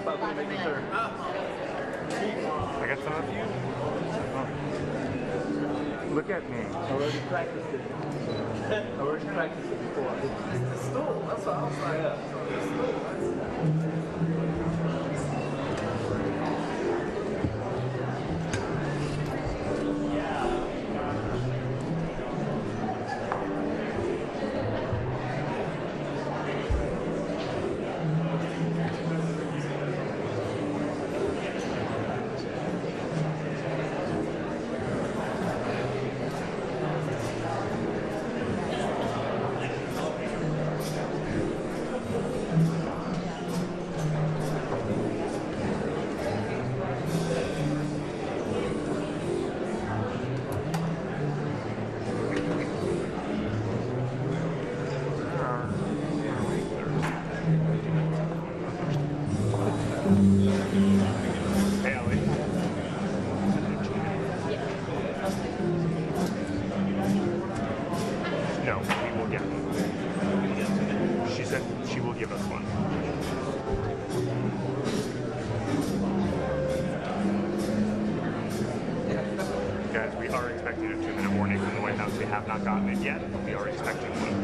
probably making sure. I got some of you. Look at me. Already practiced it. Already practiced it before. It's the stool. That's what I was like. Hey, Ellie. No, we will get one. She said she will give us one. Guys, we are expecting a 2-minute warning from the White House. We have not gotten it yet, but we are expecting one.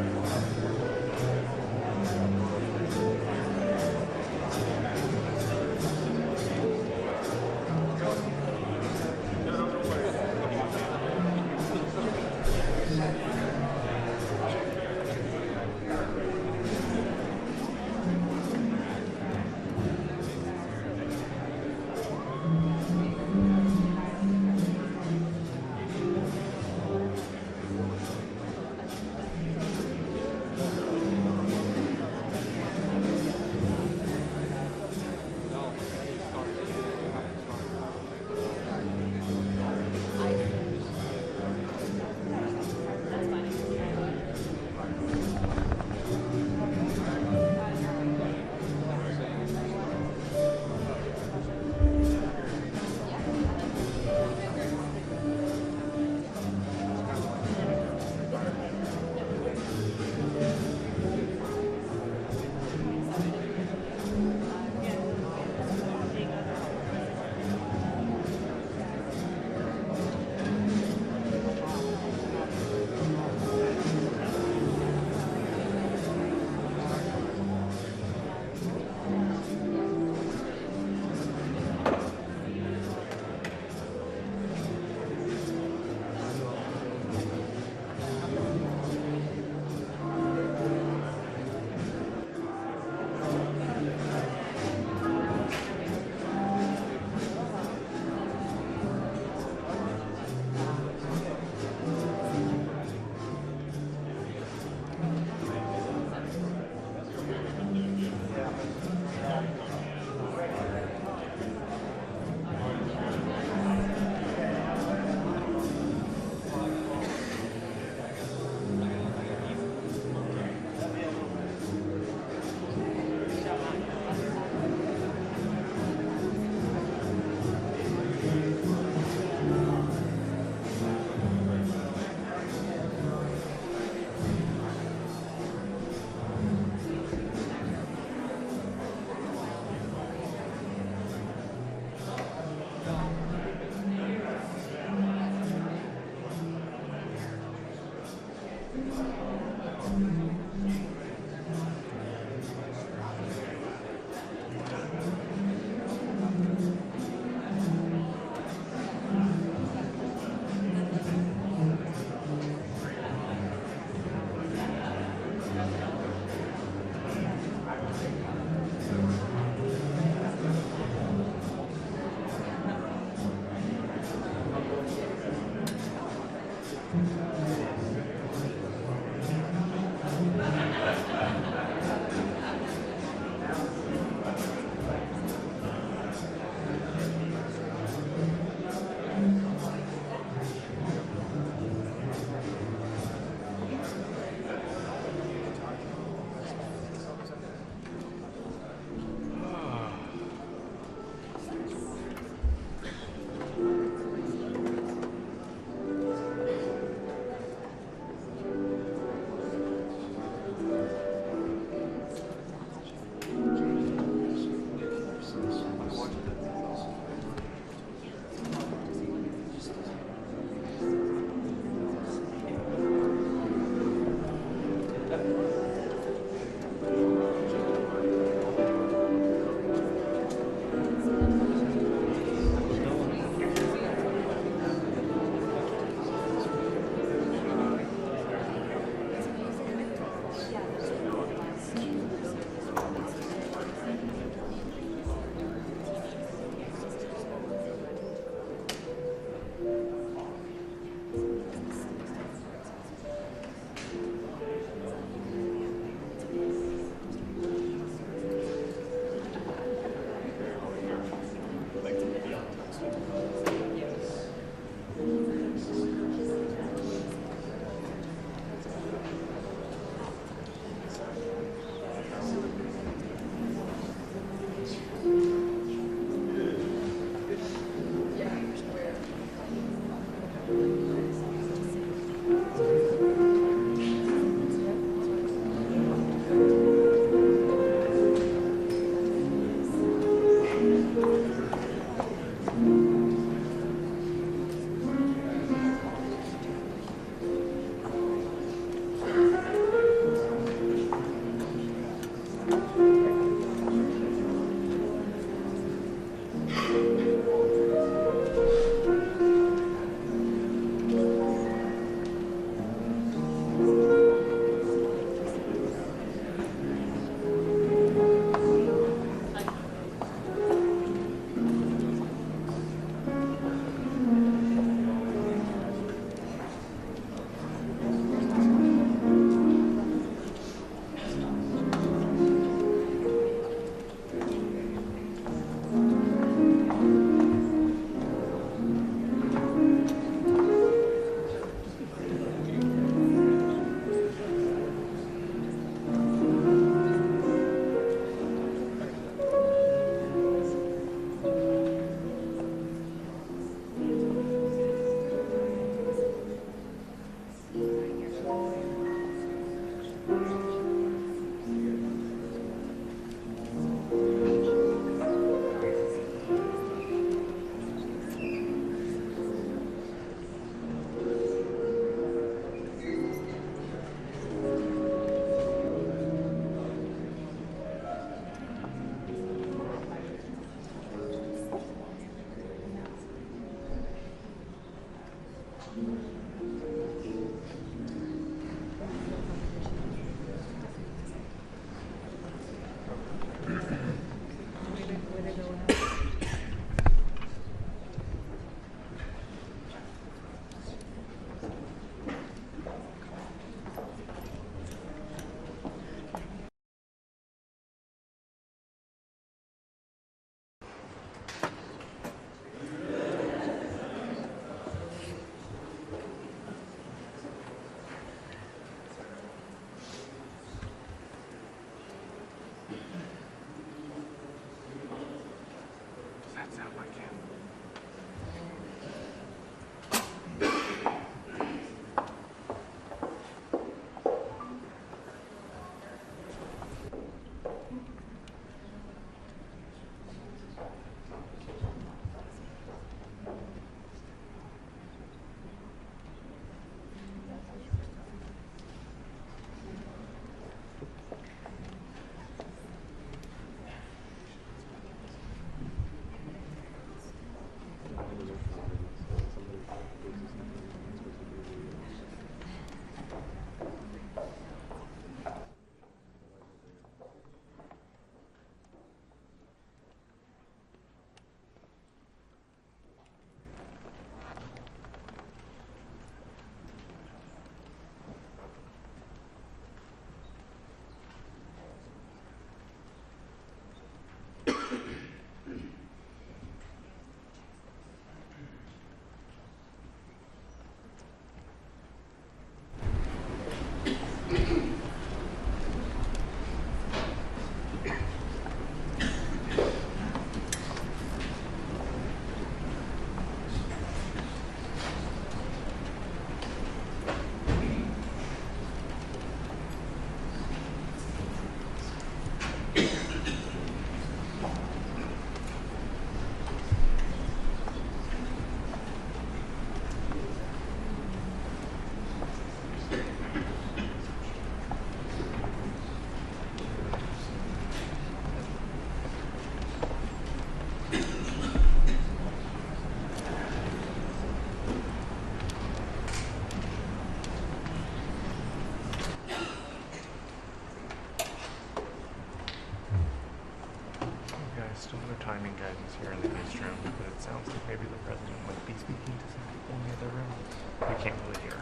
Still no timing guidance here in the guest room, but it sounds like maybe the president might be speaking to some people near the room. We can't really hear.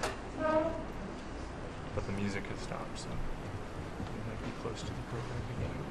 But the music has stopped, so we might be close to the program beginning.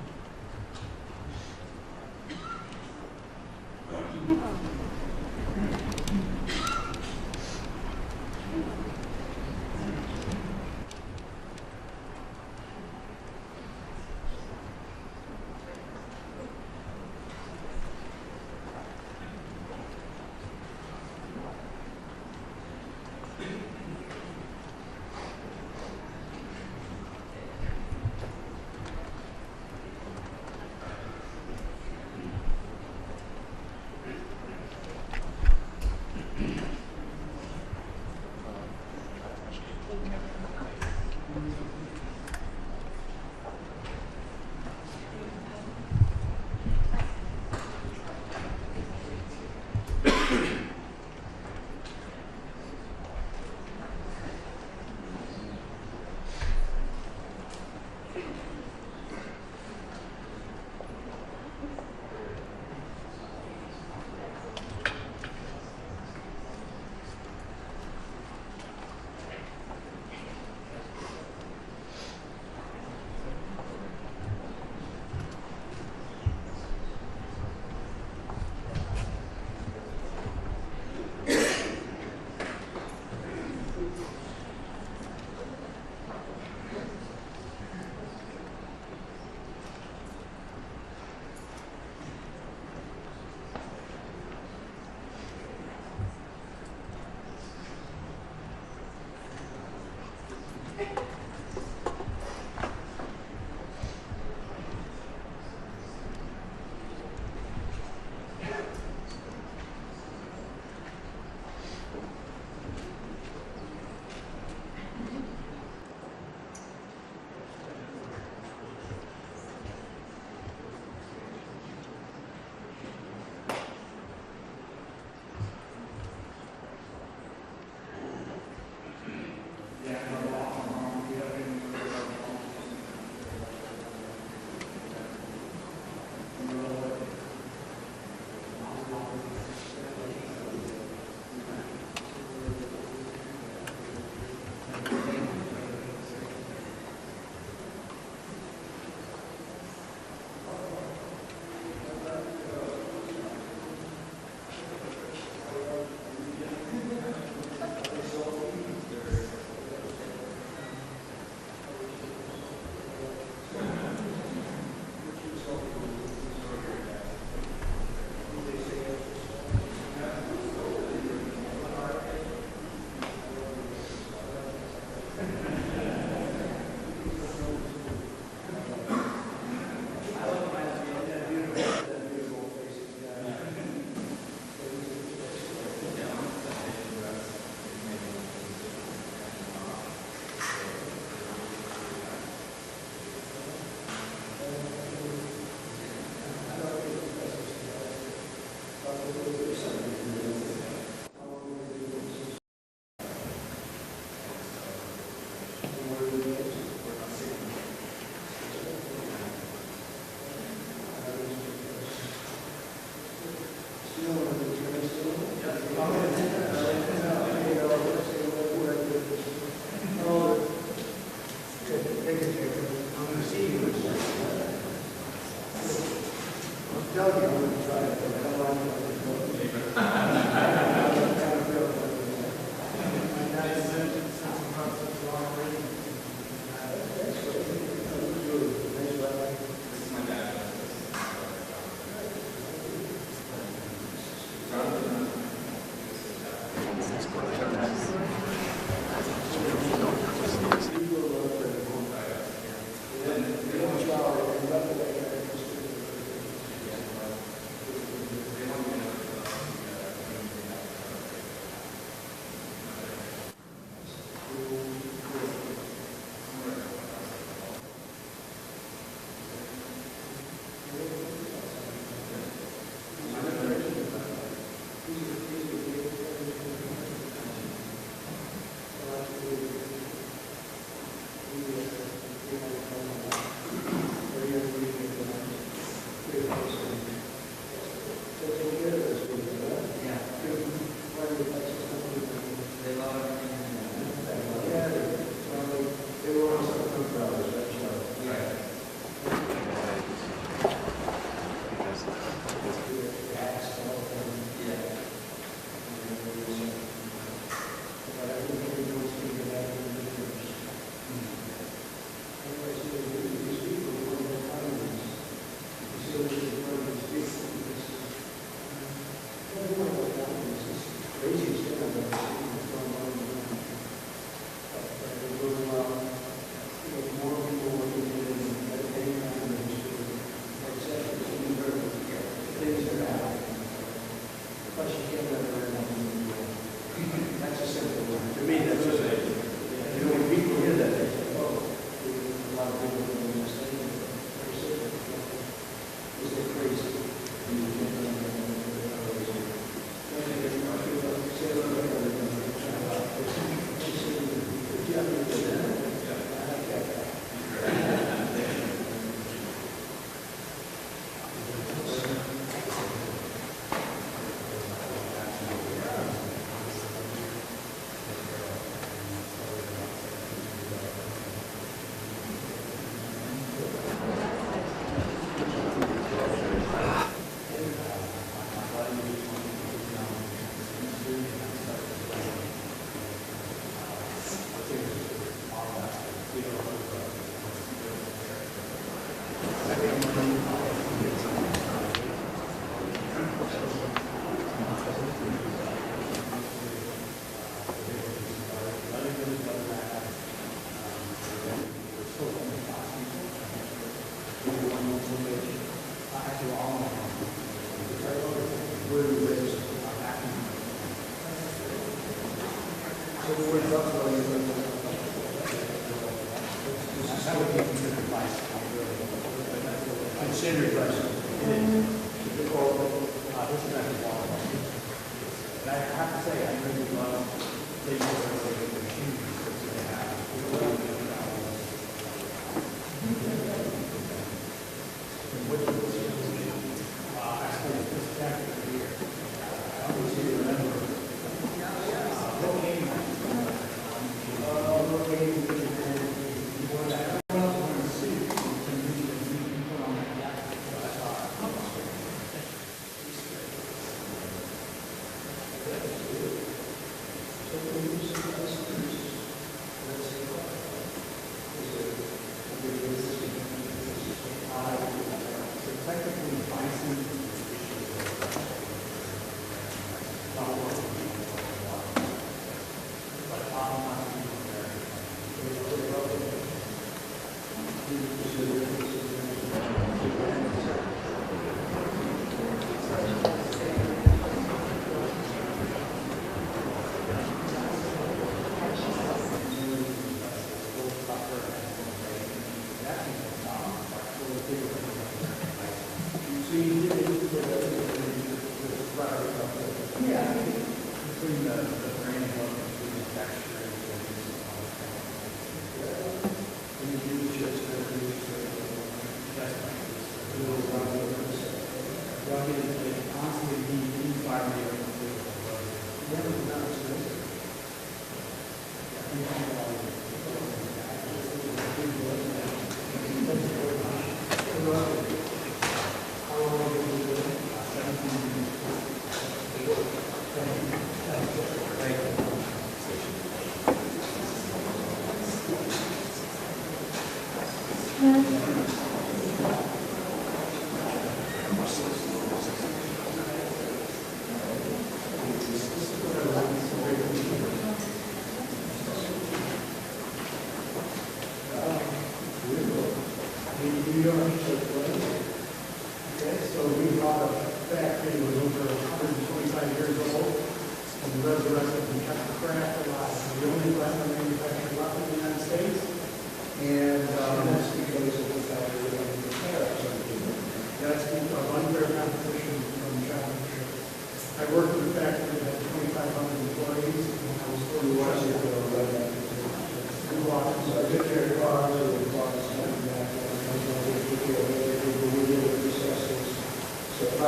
There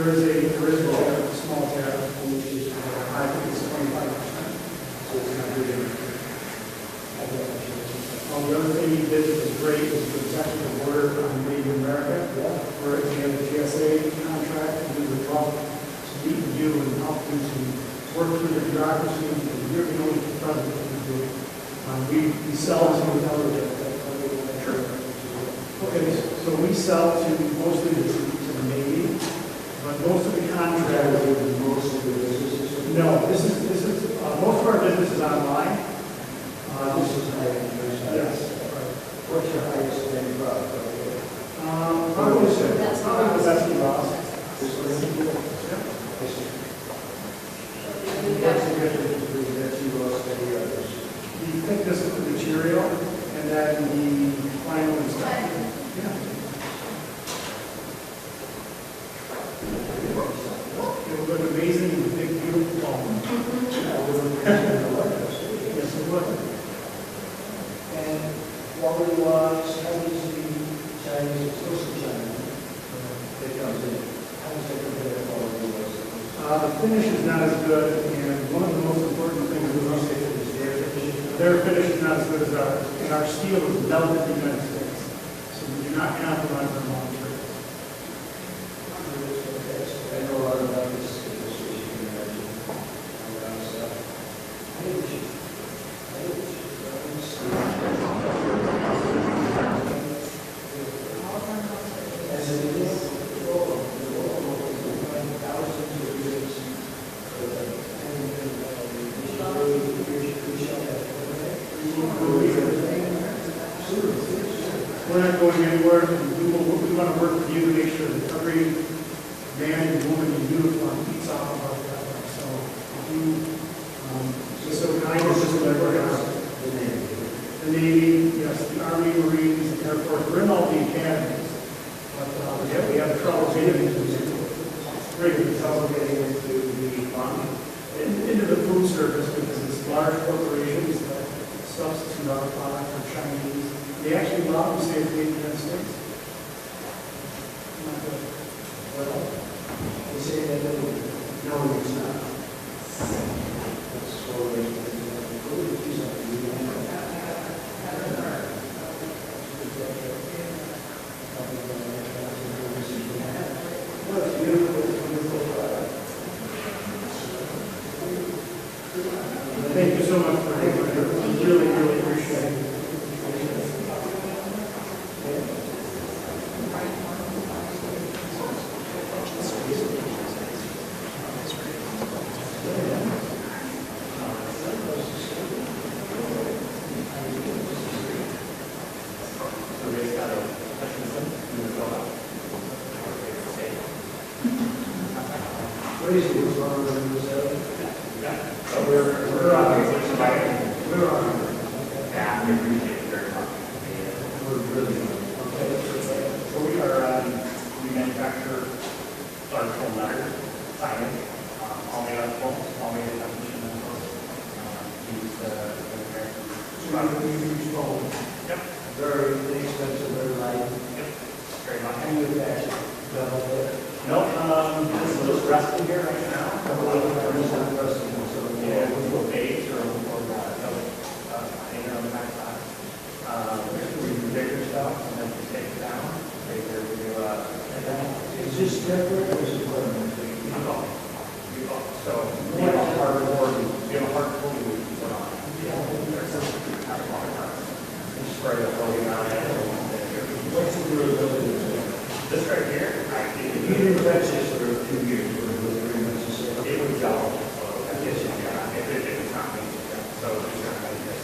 is a small tariff, which is, I think it's 25%. So it's not really. The other thing he did that was great was the executive order on Made in America, where we have the TSA contract, and we would love to meet with you and help you to work through the bureaucracy, and you're the only president who can do it. We sell to Okay, so we sell to mostly to the Navy, but most of the contracts. Most of the businesses? No, this is most of our business is online. This is high-end. Yes. What's your highest end product? Probably the best in class. What's the difference between that you lost any others? The thickness of the material and then the final inspection. Yeah. It will look amazing in the big, beautiful home. Yes, it would. And quality wise, how does the Chinese, what's the Chinese that comes in? How does that compare to quality wise? The finish is not as good, and one of the most important things we must say is their finish is not as good as ours. And our steel is melted in the United States, so we do not compromise on long term. I know a lot about this industry, you can imagine. Around stuff. I think we should. As it is, thousands of years, We're not going anywhere. We want to work with you to make sure that every man and woman in uniform eats off of our fabric. So if you just so kind of just like we're going to the Navy, yes, the Army, Marines, the Air Force, we're in all the academies. But yeah, we have trouble getting into the great trouble getting into the food service because it's large corporations that substitute our product for Chinese. They actually love to say it's made in the United States. Not good. well, they say that no, it's not. That's so they go to do something. Well, it's beautiful, product. Thank you so much for having me. We really, really appreciate it. What is it? What's wrong with We're on. Yeah, we appreciate it very much. We're really So we manufacture large foam letters, signage, all made out of foam, all made out of machine use Yep. very inexpensive, very light. Yep. Very much. And with that, No, this is just resting here right now. Yeah, with little base or hanger on the backside. We do bigger stuff and then we take it down. Bigger, we do, is this temporary or is it permanent? So we have a hardboard, we have a hardboard we put on. Spray the coating on it. What's the durability of it? This right here, You didn't touch this for a few years, but it was very much the same. it would go. If it's not me, so it's not like this.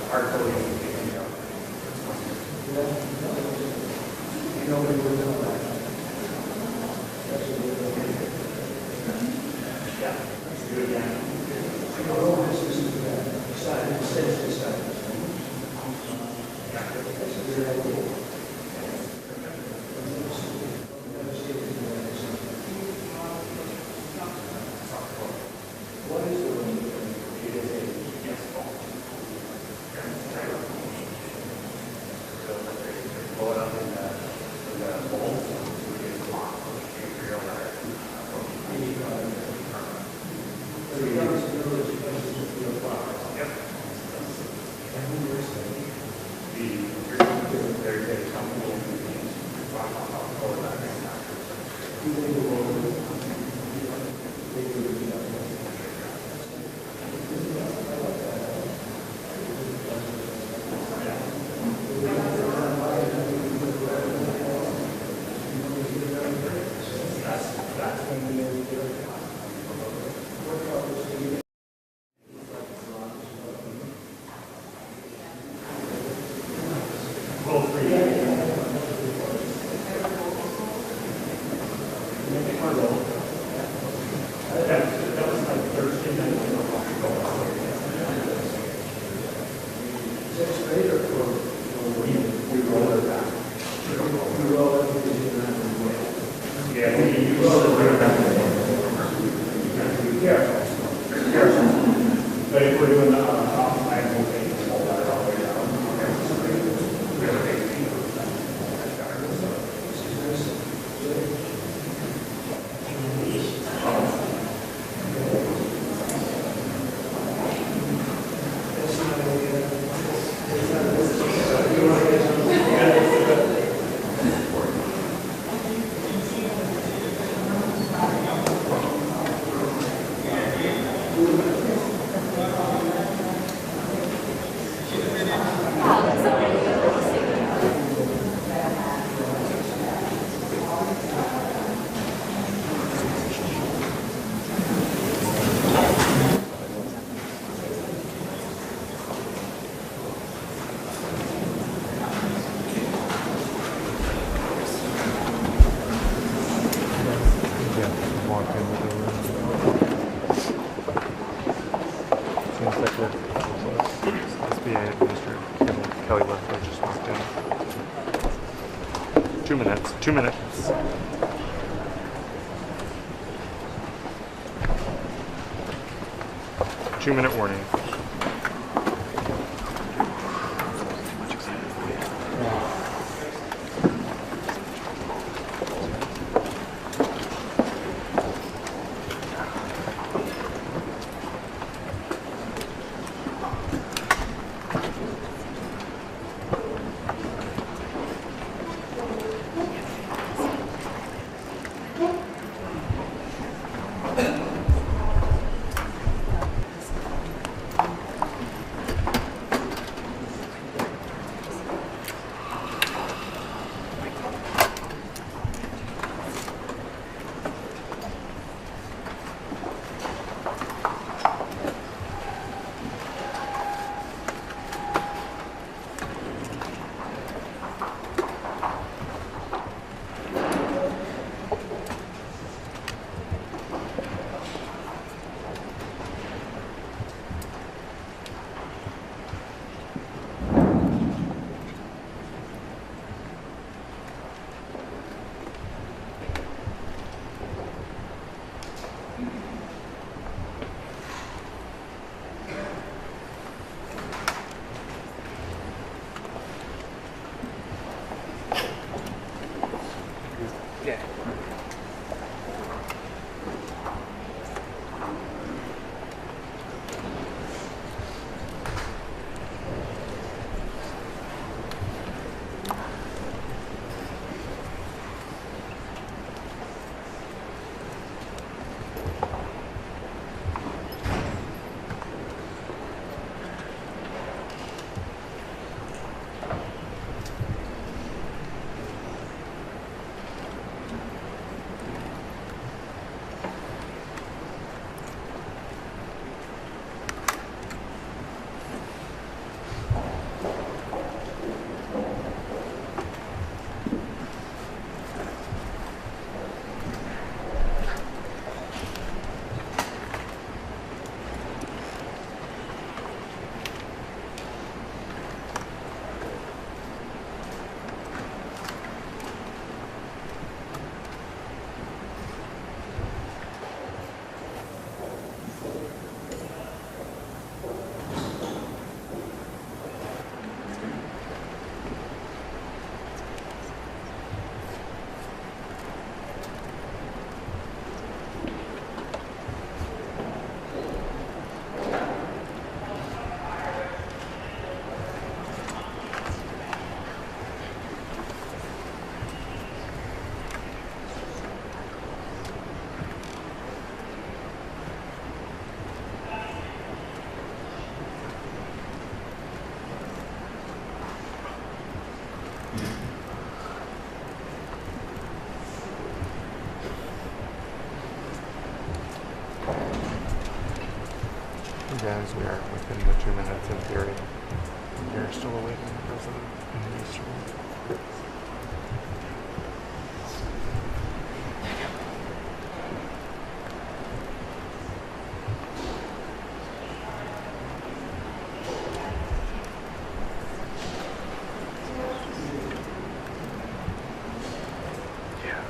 Hard coating would be, Nobody would know that. That's a good idea. yeah, let's do it again. No, this is bad. Side, it says this side. Yeah. That's a good idea. What is the one? Yes. Blow it up in the both. We get a lot of real letter. So you got to know that you can just feel flowers. Yep. And who you're saying. Very, very comfortable. Over that manufacturer. You think the world is they do it. That's when we know we do it. Well, for you. That was like Thursday night. Sixth grade or for We rolled it back. you roll it because you don't have to do it. Yeah, we rolled it back. Be careful. But if we're doing I will take the whole letter all the way down. We have a big thing. Yeah, walk into the room. Seems like the SBA administrator, Kelly Leffler, just walked in. 2 minutes. 2 minutes. 2-minute warning. guys. We are within the 2 minutes in theory. We are still awaiting the president in the East Room. Yeah.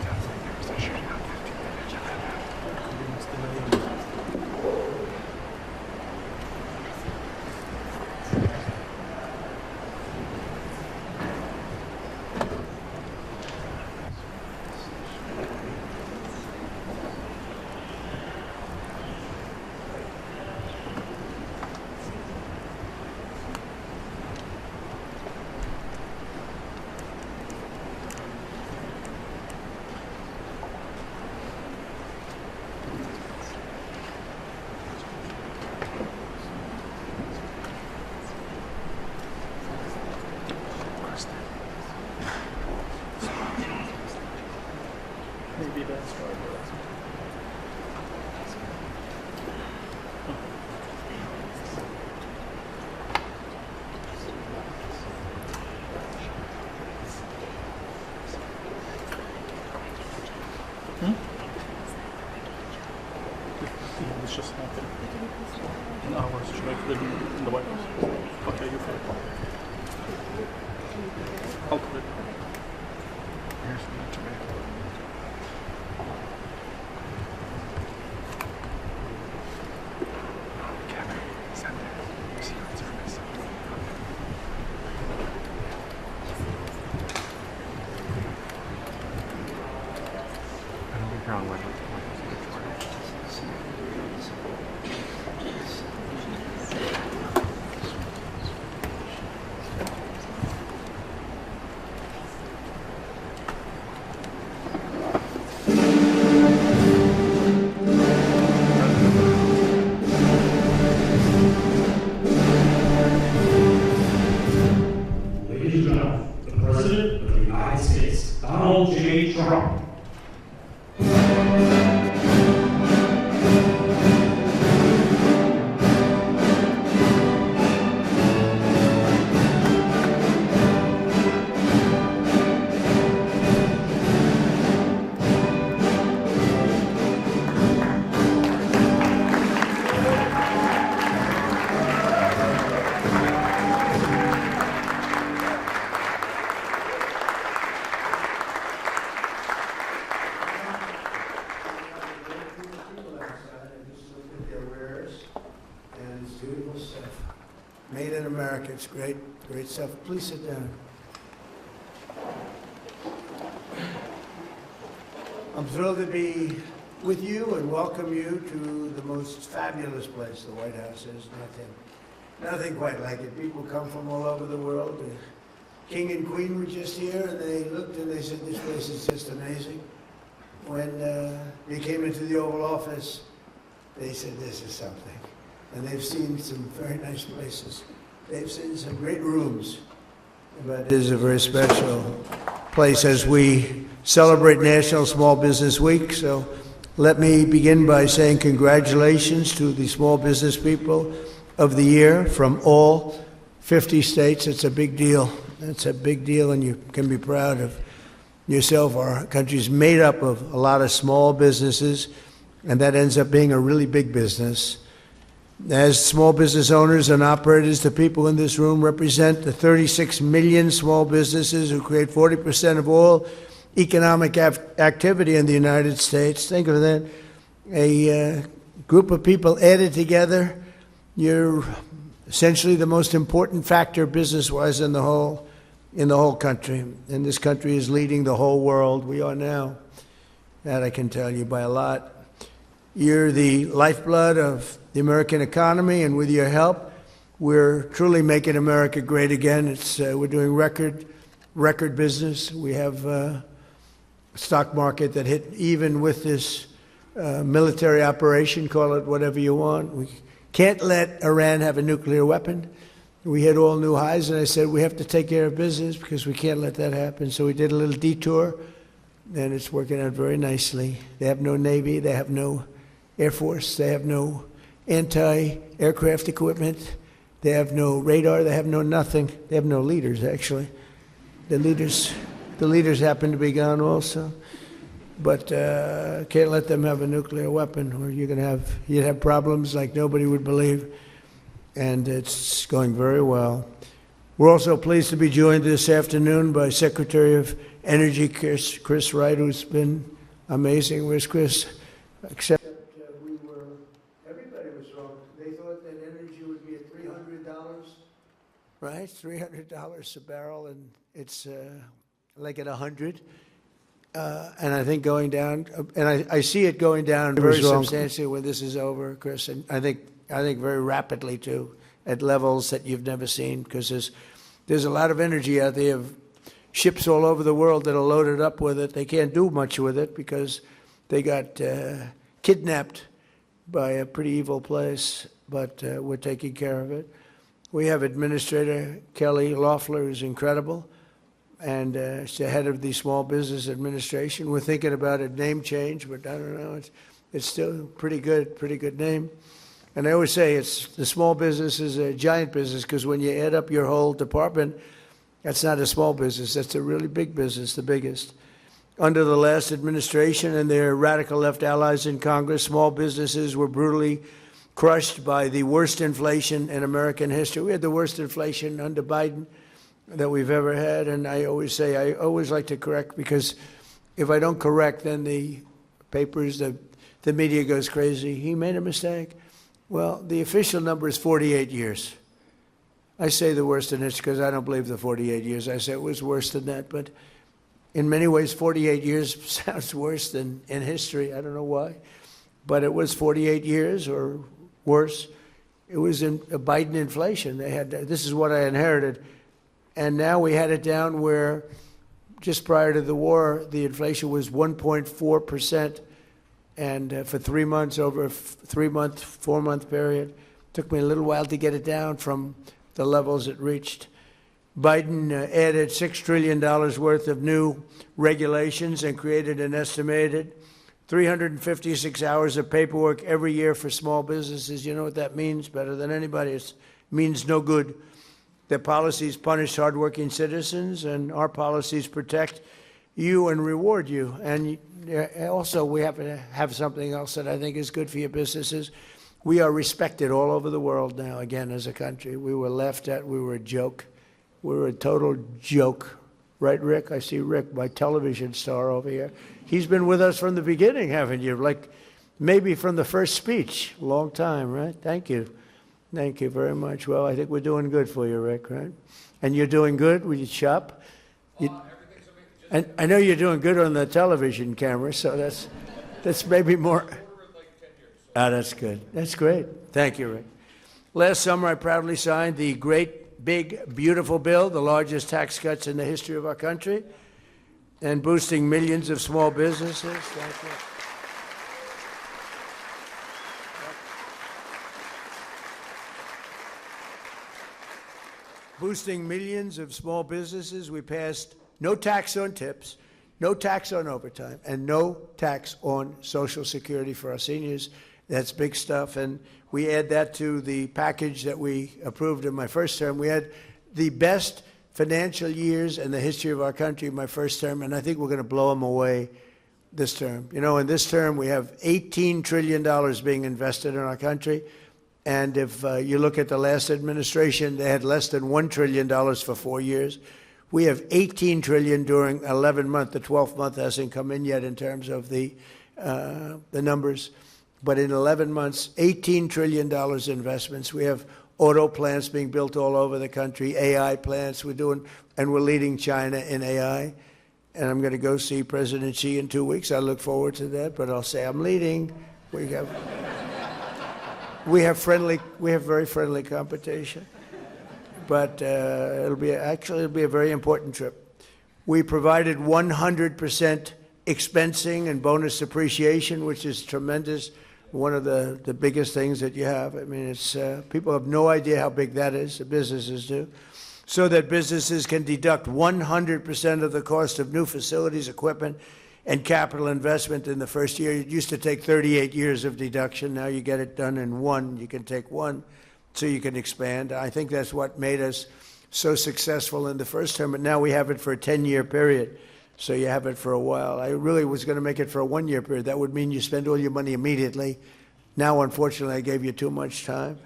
Sounds like there was a shooting on 15 minutes after that. Maybe that's why. This just happened. An hour strike in the White House. Okay, you're fine. I'll quit. Here's the tomato. Kevin, send it. Secret Service. I don't think you're on Wednesday. Ladies and gentlemen, the President of the United States, Donald J. Trump. Beautiful stuff. Made in America. It's great, great stuff. Please sit down. I'm thrilled to be with you and welcome you to the most fabulous place the White House is. Nothing quite like it. People come from all over the world. The King and Queen were just here, and they looked and they said, this place is just amazing. When they came into the Oval Office, they said, this is something. And they've seen some very nice places. They've seen some great rooms. But it is a very special place as we celebrate National Small Business Week. So let me begin by saying congratulations to the small business people of the year from all 50 states. It's a big deal. It's a big deal, and you can be proud of yourself. Our country is made up of a lot of small businesses, and that ends up being a really big business. As small business owners and operators, the people in this room represent the 36 million small businesses who create 40% of all economic activity in the United States. Think of that. A group of people added together, you're essentially the most important factor business-wise in the whole country. And this country is leading the whole world. We are now. That I can tell you by a lot. You're the lifeblood of the American economy, and with your help, we're truly making America great again. We're doing record business. We have a stock market that hit even with this military operation, call it whatever you want. We can't let Iran have a nuclear weapon. We hit all new highs, and I said we have to take care of business because we can't let that happen. So we did a little detour, and it's working out very nicely. They have no Navy. They have no Air Force. They have no anti-aircraft equipment. They have no radar. They have no nothing. They have no leaders, actually. The leaders happen to be gone also. But can't let them have a nuclear weapon, or you'd have problems like nobody would believe. And it's going very well. We're also pleased to be joined this afternoon by Secretary of Energy Chris Wright, who's been amazing. Where's Chris? Except everybody was wrong. They thought that energy would be at $300, right? $300 a barrel, and it's like at 100. And I think going down, and I see it going down very substantially when this is over, Chris. And I think very rapidly too, at levels that you've never seen, because there's a lot of energy out there of ships all over the world that are loaded up with it. They can't do much with it because they got kidnapped by a pretty evil place, but we're taking care of it. We have Administrator Kelly Loeffler, who's incredible, and she's the head of the Small Business Administration. We're thinking about a name change, but I don't know. It's still pretty good name. And I always say the small business is a giant business, because when you add up your whole department, that's not a small business. That's a really big business, the biggest. Under the last administration and their radical left allies in Congress, small businesses were brutally crushed by the worst inflation in American history. We had the worst inflation under Biden that we've ever had. And I always say, I always like to correct, because if I don't correct, then the papers, the media goes crazy. He made a mistake. Well, the official number is 48 years. I say the worst in history because I don't believe the 48 years. I say it was worse than that. But in many ways, 48 years sounds worse than in history. I don't know why. But it was 48 years or worse. It was in a Biden inflation. This is what I inherited. And now we had it down where just prior to the war, the inflation was 1.4%. And for 3 months, over a 4-month period, took me a little while to get it down from the levels it reached. Biden added $6 trillion worth of new regulations and created an estimated 356 hours of paperwork every year for small businesses. You know what that means better than anybody? It means no good. Their policies punish hardworking citizens, and our policies protect you and reward you. And also, we happen to have something else that I think is good for your businesses. We are respected all over the world now, again, as a country. We were laughed at. We were a joke. We were a total joke. Right, Rick? I see Rick, my television star over here. He's been with us from the beginning, haven't you? Like maybe from the first speech. Long time, right? Thank you. Thank you very much. Well, I think we're doing good for you, Rick, right? And you're doing good with your shop? And I know you're doing good on the television camera, so that's maybe more. That's good. That's great. Thank you, Rick. Last summer, I proudly signed the great, big, beautiful bill, the largest tax cuts in the history of our country, and boosting millions of small businesses. Thank you. Boosting millions of small businesses, we passed no tax on tips, no tax on overtime, and no tax on Social Security for our seniors. That's big stuff. And we add that to the package that we approved in my first term. We had the best financial years in the history of our country in my first term, and I think we're going to blow them away this term. You know, in this term, we have $18 trillion being invested in our country. And if you look at the last administration, they had less than $1 trillion for 4 years. We have $18 trillion during 11 months. The 12th month hasn't come in yet in terms of the numbers. But in 11 months, $18 trillion investments. We have auto plants being built all over the country, AI plants we're doing, and we're leading China in AI. And I'm going to go see President Xi in 2 weeks. I look forward to that, but I'll say I'm leading. We have very friendly competition. But it'll be a very important trip. We provided 100% expensing and bonus depreciation, which is tremendous. One of the biggest things that you have. I mean, it's people have no idea how big that is. The businesses do, so that businesses can deduct 100% of the cost of new facilities, equipment, and capital investment in the first year. It used to take 38 years of deduction. Now you get it done in one. You can take one so you can expand. I think that's what made us so successful in the first term, but now we have it for a 10-year period. So you have it for a while. I really was going to make it for a 1-year period. That would mean you spend all your money immediately. Now, unfortunately, I gave you too much time.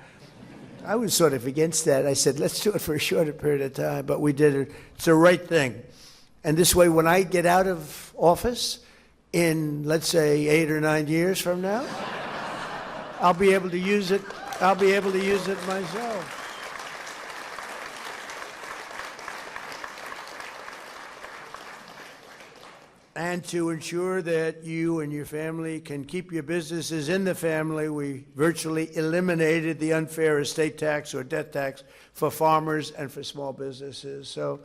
I was sort of against that. I said, let's do it for a shorter period of time, but we did it. It's the right thing. And this way, when I get out of office in, let's say, 8 or 9 years from now, I'll be able to use it. I'll be able to use it myself. And to ensure that you and your family can keep your businesses in the family, we virtually eliminated the unfair estate tax or death tax for farmers and for small businesses. So,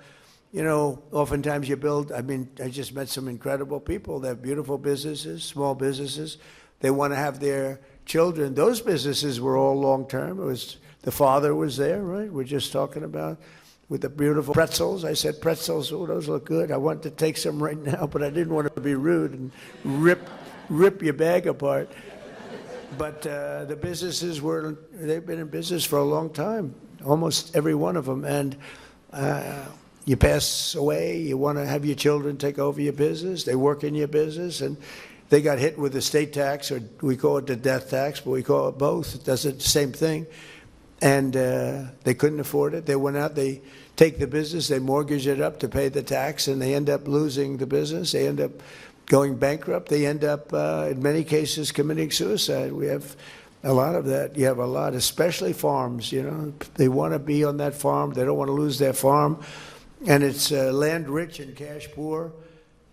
you know, oftentimes you build, I just met some incredible people. They have beautiful businesses, small businesses. They want to have their children. Those businesses were all long-term. It was, the father was there, right? We're just talking about with the beautiful pretzels. I said, pretzels, oh, those look good. I wanted to take some right now, but I didn't want to be rude and rip your bag apart. But the businesses they've been in business for a long time, almost every one of them. And you pass away, you want to have your children take over your business, they work in your business, and they got hit with the state tax, or we call it the death tax, but we call it both. It does the same thing. And they couldn't afford it. They went out, they take the business, they mortgage it up to pay the tax, and they end up losing the business. They end up going bankrupt. They end up, in many cases, committing suicide. We have a lot of that. You have a lot, especially farms, you know. They want to be on that farm. They don't want to lose their farm. And it's land rich and cash poor.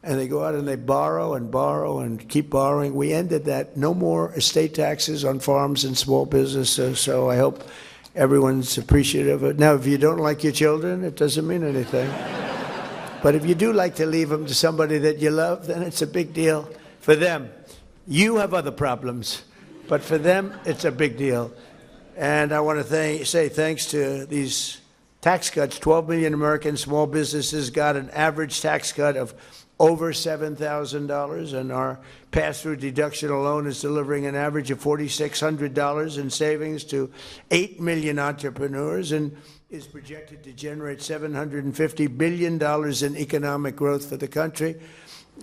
And they go out and they borrow and keep borrowing. We ended that. No more estate taxes on farms and small businesses. So I hope everyone's appreciative of it. Now, if you don't like your children, it doesn't mean anything. But if you do like to leave them to somebody that you love, then it's a big deal for them. You have other problems, but for them, it's a big deal. And I want to say thanks to these tax cuts. 12 million American small businesses got an average tax cut of over $7,000, and our pass-through deduction alone is delivering an average of $4,600 in savings to 8 million entrepreneurs, and is projected to generate $750 billion in economic growth for the country.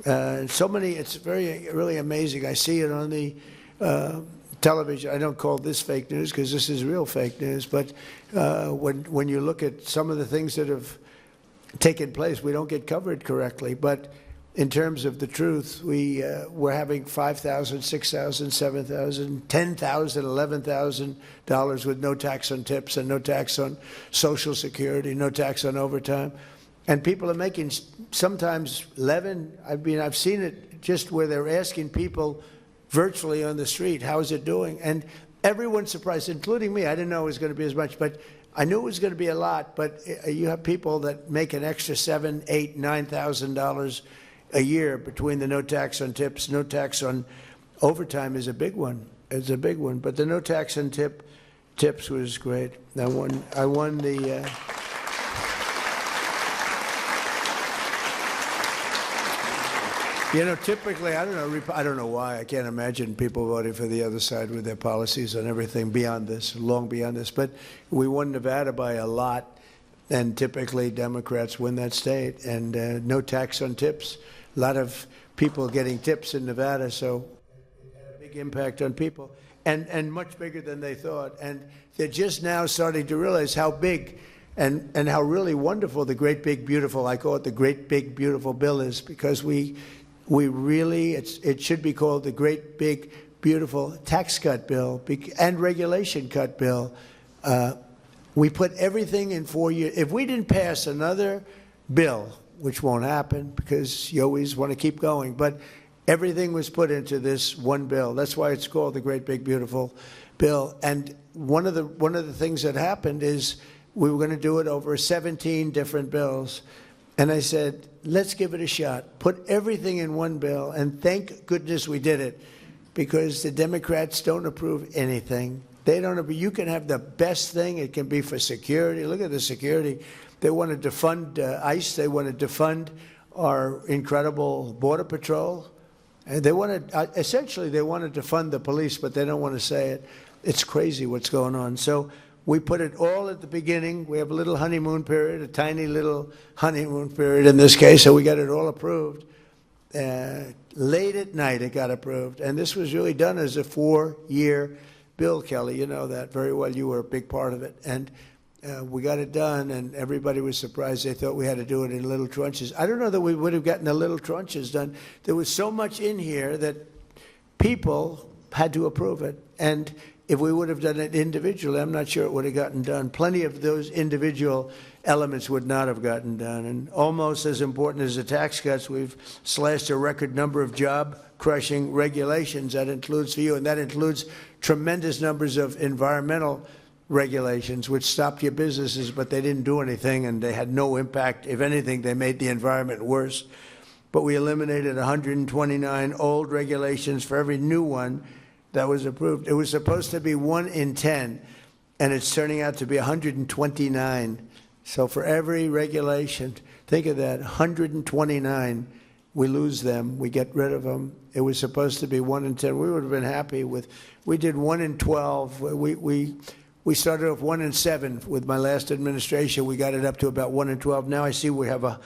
So many, it's really amazing. I see it on the television. I don't call this fake news because this is real fake news, but when you look at some of the things that have taken place, we don't get covered correctly. But in terms of the truth, we're having $5,000, $6,000, $7,000, $10,000, $11,000 with no tax on tips and no tax on Social Security, no tax on overtime. And people are making sometimes 11, I've seen it just where they're asking people virtually on the street, how is it doing? And everyone's surprised, including me. I didn't know it was going to be as much, but I knew it was going to be a lot. But you have people that make an extra $7,000, $8,000, $9,000 a year between the no tax on tips, no tax on overtime is a big one. It's a big one. But the no tax on tips was great. I won the. You know, typically, I don't know why. I can't imagine people voting for the other side with their policies on everything beyond this, long beyond this. But we won Nevada by a lot, and typically Democrats win that state. And no tax on tips. A lot of people getting tips in Nevada, so it had a big impact on people, and much bigger than they thought. And they're just now starting to realize how big and how really wonderful the great big beautiful, I call it the great big beautiful bill is, because we really, it should be called the great big beautiful tax cut bill and regulation cut bill. We put everything in 4 years. If we didn't pass another bill, which won't happen because you always want to keep going, but everything was put into this one bill. That's why it's called the great big beautiful bill. And one of the things that happened is we were going to do it over 17 different bills. And I said, let's give it a shot. Put everything in one bill, and thank goodness we did it, because the Democrats don't approve anything. They don't approve. You can have the best thing. It can be for security. Look at the security. They want to defund ICE. They want to defund our incredible Border Patrol. And they wanted, essentially, they wanted to fund the police, but they don't want to say it. It's crazy what's going on. So we put it all at the beginning. We have a little honeymoon period, a tiny little honeymoon period in this case, so we got it all approved. Late at night, it got approved. And this was really done as a 4-year bill, Kelly. You know that very well. You were a big part of it. And we got it done, and everybody was surprised. They thought we had to do it in little tranches. I don't know that we would have gotten the little tranches done. There was so much in here that people had to approve it. And if we would have done it individually, I'm not sure it would have gotten done. Plenty of those individual elements would not have gotten done. And almost as important as the tax cuts, we've slashed a record number of job-crushing regulations. That includes for you, and that includes tremendous numbers of environmental regulations, which stopped your businesses, but they didn't do anything, and they had no impact. If anything, they made the environment worse. But we eliminated 129 old regulations for every new one that was approved. It was supposed to be 1 in 10, and it's turning out to be 129. So for every regulation, think of that, 129, we lose them, we get rid of them. It was supposed to be 1 in 10. We would have been happy with, we did 1 in 12. We started off 1 in 7 with my last administration. We got it up to about 1 in 12. Now I see we have a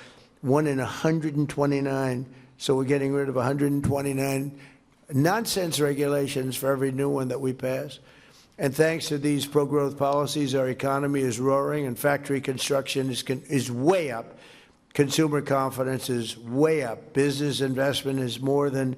1 in 129. So we're getting rid of 129 nonsense regulations for every new one that we pass. And thanks to these pro-growth policies, our economy is roaring, and factory construction is way up. Consumer confidence is way up. Business investment is more than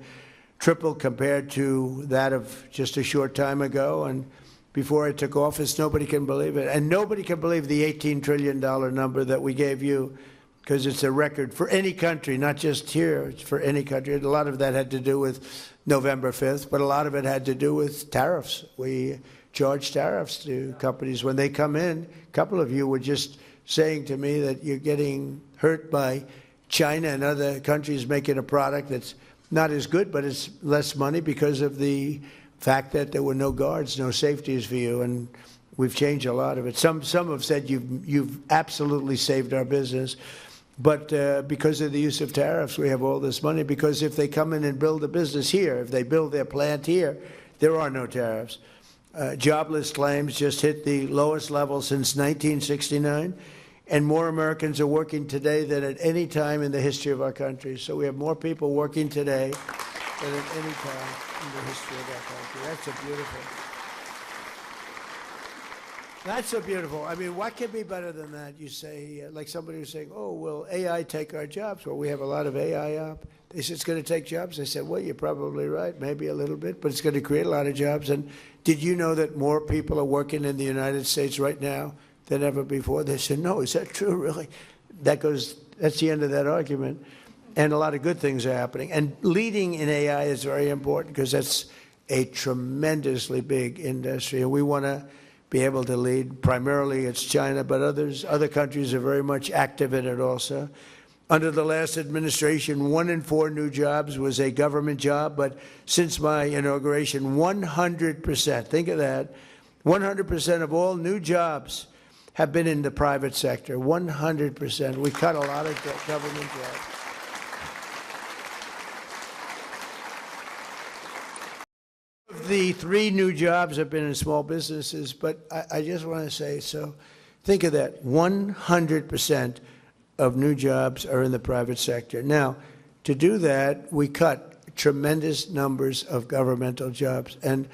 triple compared to that of just a short time ago. And before I took office, nobody can believe it. And nobody can believe the $18 trillion number that we gave you, because it's a record for any country, not just here, it's for any country. A lot of that had to do with November 5th, but a lot of it had to do with tariffs. We charge tariffs to companies when they come in. A couple of you were just saying to me that you're getting hurt by China and other countries making a product that's not as good, but it's less money because of the fact that there were no guards, no safeties for you, and we've changed a lot of it. Some have said you've absolutely saved our business, but because of the use of tariffs, we have all this money, because if they come in and build a business here, if they build their plant here, there are no tariffs. Jobless claims just hit the lowest level since 1969, and more Americans are working today than at any time in the history of our country. So we have more people working today than at any time in the history of our country. That's so beautiful. That's so beautiful. I mean, what can be better than that? You say, like somebody was saying, oh, will AI take our jobs? Well, we have a lot of AI up. They said it's going to take jobs. I said, well, you're probably right, maybe a little bit, but it's going to create a lot of jobs. And did you know that more people are working in the United States right now than ever before? They said, no, is that true, really? That's the end of that argument. And a lot of good things are happening. And leading in AI is very important, because that's a tremendously big industry. And we want to be able to lead. Primarily it's China, but other countries are very much active in it also. Under the last administration, 1 in 4 new jobs was a government job, but since my inauguration, 100%, think of that, 100% of all new jobs have been in the private sector, 100%. We cut a lot of government jobs. The 3 new jobs have been in small businesses, but I just want to say, so think of that, 100% of new jobs are in the private sector. Now, to do that, we cut tremendous numbers of governmental jobs, and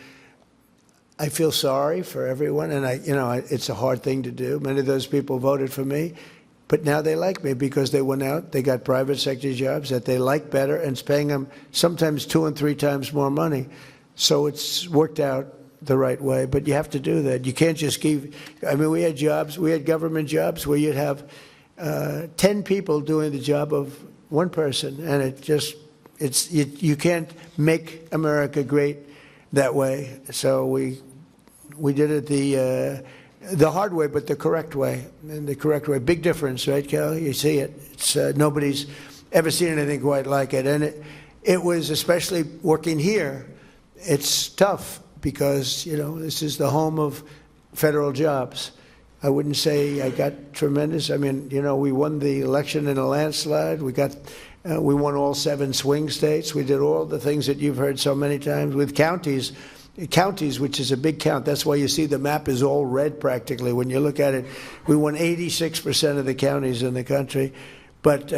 I feel sorry for everyone, and it's a hard thing to do. Many of those people voted for me, but now they like me because they went out, they got private sector jobs that they like better, and it's paying them sometimes 2 and 3 times more money. So it's worked out the right way, but you have to do that. You can't just we had government jobs where you'd have 10 people doing the job of 1 person, and you can't make America great that way. So we did it the hard way, but the correct way, and the correct way. Big difference, right, Cal? You see it. It's nobody's ever seen anything quite like it, and it was, especially working here, it's tough because this is the home of federal jobs. I wouldn't say I got tremendous. I mean, you know, we won the election in a landslide. We won all 7 swing states. We did all the things that you've heard so many times with counties, which is a big count. That's why you see the map is all red practically. When you look at it, we won 86% of the counties in the country. But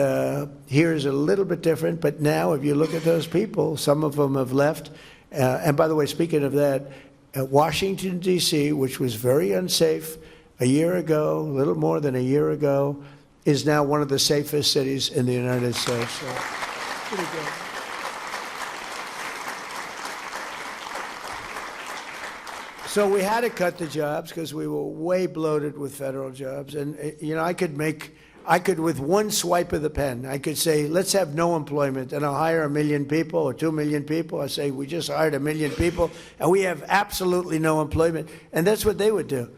here is a little bit different. But now, if you look at those people, some of them have left. And by the way, speaking of that, Washington, D.C., which was very unsafe a year ago, a little more than a year ago, is now one of the safest cities in the United States. So, pretty good. So we had to cut the jobs because we were way bloated with federal jobs. And, you know, I could, with one swipe of the pen, I could say, let's have no employment, and I'll hire 1 million people or 2 million people. I say, we just hired 1 million people, and we have absolutely no employment. And that's what they would do.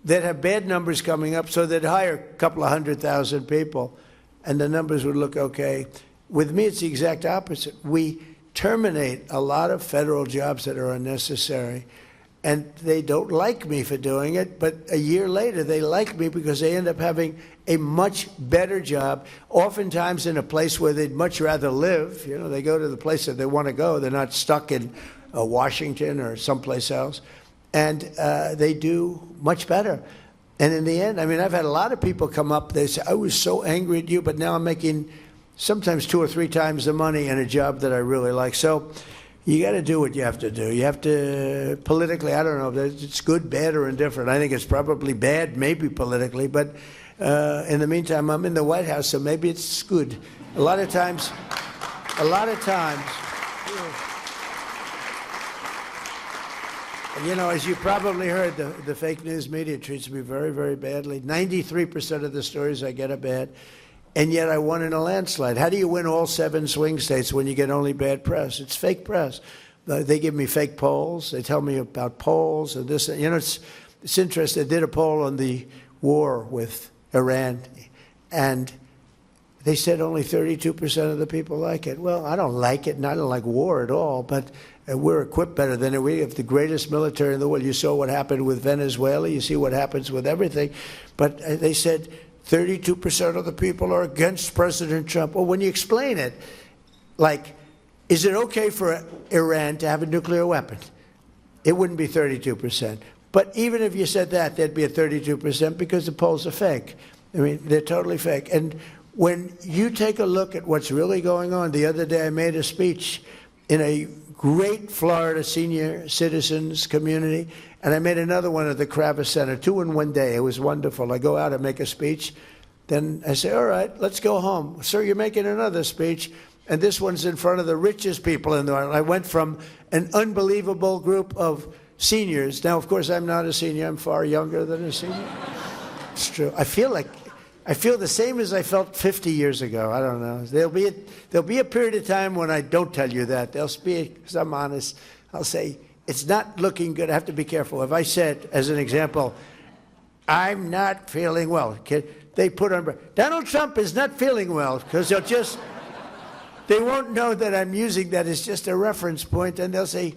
They'd have bad numbers coming up, so they'd hire a couple of 100,000 people, and the numbers would look okay. With me, it's the exact opposite. We terminate a lot of federal jobs that are unnecessary. And they don't like me for doing it, but a year later, they like me because they end up having a much better job, oftentimes in a place where they'd much rather live. You know, they go to the place that they want to go. They're not stuck in Washington or someplace else. And they do much better. And in the end, I mean, I've had a lot of people come up, they say, I was so angry at you, but now I'm making sometimes 2 or 3 times the money in a job that I really like. So you got to do what you have to do. You have to, politically, I don't know if it's good, bad, or indifferent. I think it's probably bad, maybe politically, but in the meantime, I'm in the White House, so maybe it's good. A lot of times, you know, as you probably heard, the fake news media treats me very, very badly. 93% of the stories I get are bad. And yet I won in a landslide. How do you win all 7 swing states when you get only bad press? It's fake press. They give me fake polls. They tell me about polls and this. You know, it's interesting. They did a poll on the war with Iran, and they said only 32% of the people like it. Well, I don't like it, and I don't like war at all, but we're equipped better than it. We have the greatest military in the world. You saw what happened with Venezuela. You see what happens with everything. But they said 32% of the people are against President Trump. Well, when you explain it, like, is it okay for Iran to have a nuclear weapon? It wouldn't be 32%. But even if you said that, there'd be a 32% because the polls are fake. I mean, they're totally fake. And when you take a look at what's really going on, the other day I made a speech in a great Florida senior citizens community, and I made another one at the Kravis Center, 2 in one day. It was wonderful. I go out and make a speech. Then I say, all right, let's go home. Sir, you're making another speech, and this one's in front of the richest people in the world. I went from an unbelievable group of seniors. Now, of course, I'm not a senior. I'm far younger than a senior. It's true. I feel the same as I felt 50 years ago. I don't know. There'll be a period of time when I don't tell you that. There'll be, because I'm honest, I'll say, it's not looking good. I have to be careful. If I said, as an example, I'm not feeling well, they put on, Donald Trump is not feeling well, because they won't know that I'm using that as just a reference point, and they'll say,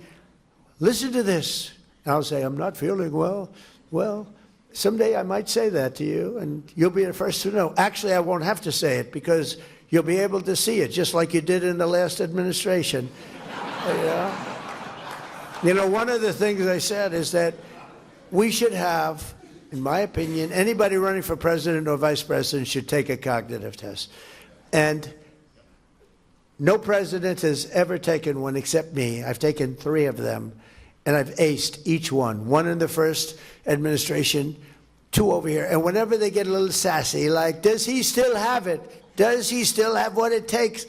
listen to this. And I'll say, I'm not feeling well. Well, someday I might say that to you, and you'll be the first to know. Actually, I won't have to say it, because you'll be able to see it, just like you did in the last administration. You know, one of the things I said is that we should have, in my opinion, anybody running for president or vice president should take a cognitive test. And no president has ever taken one except me. I've taken 3 of them, and I've aced each one. 1 in the first administration, 2 over here. And whenever they get a little sassy, like, does he still have it? Does he still have what it takes?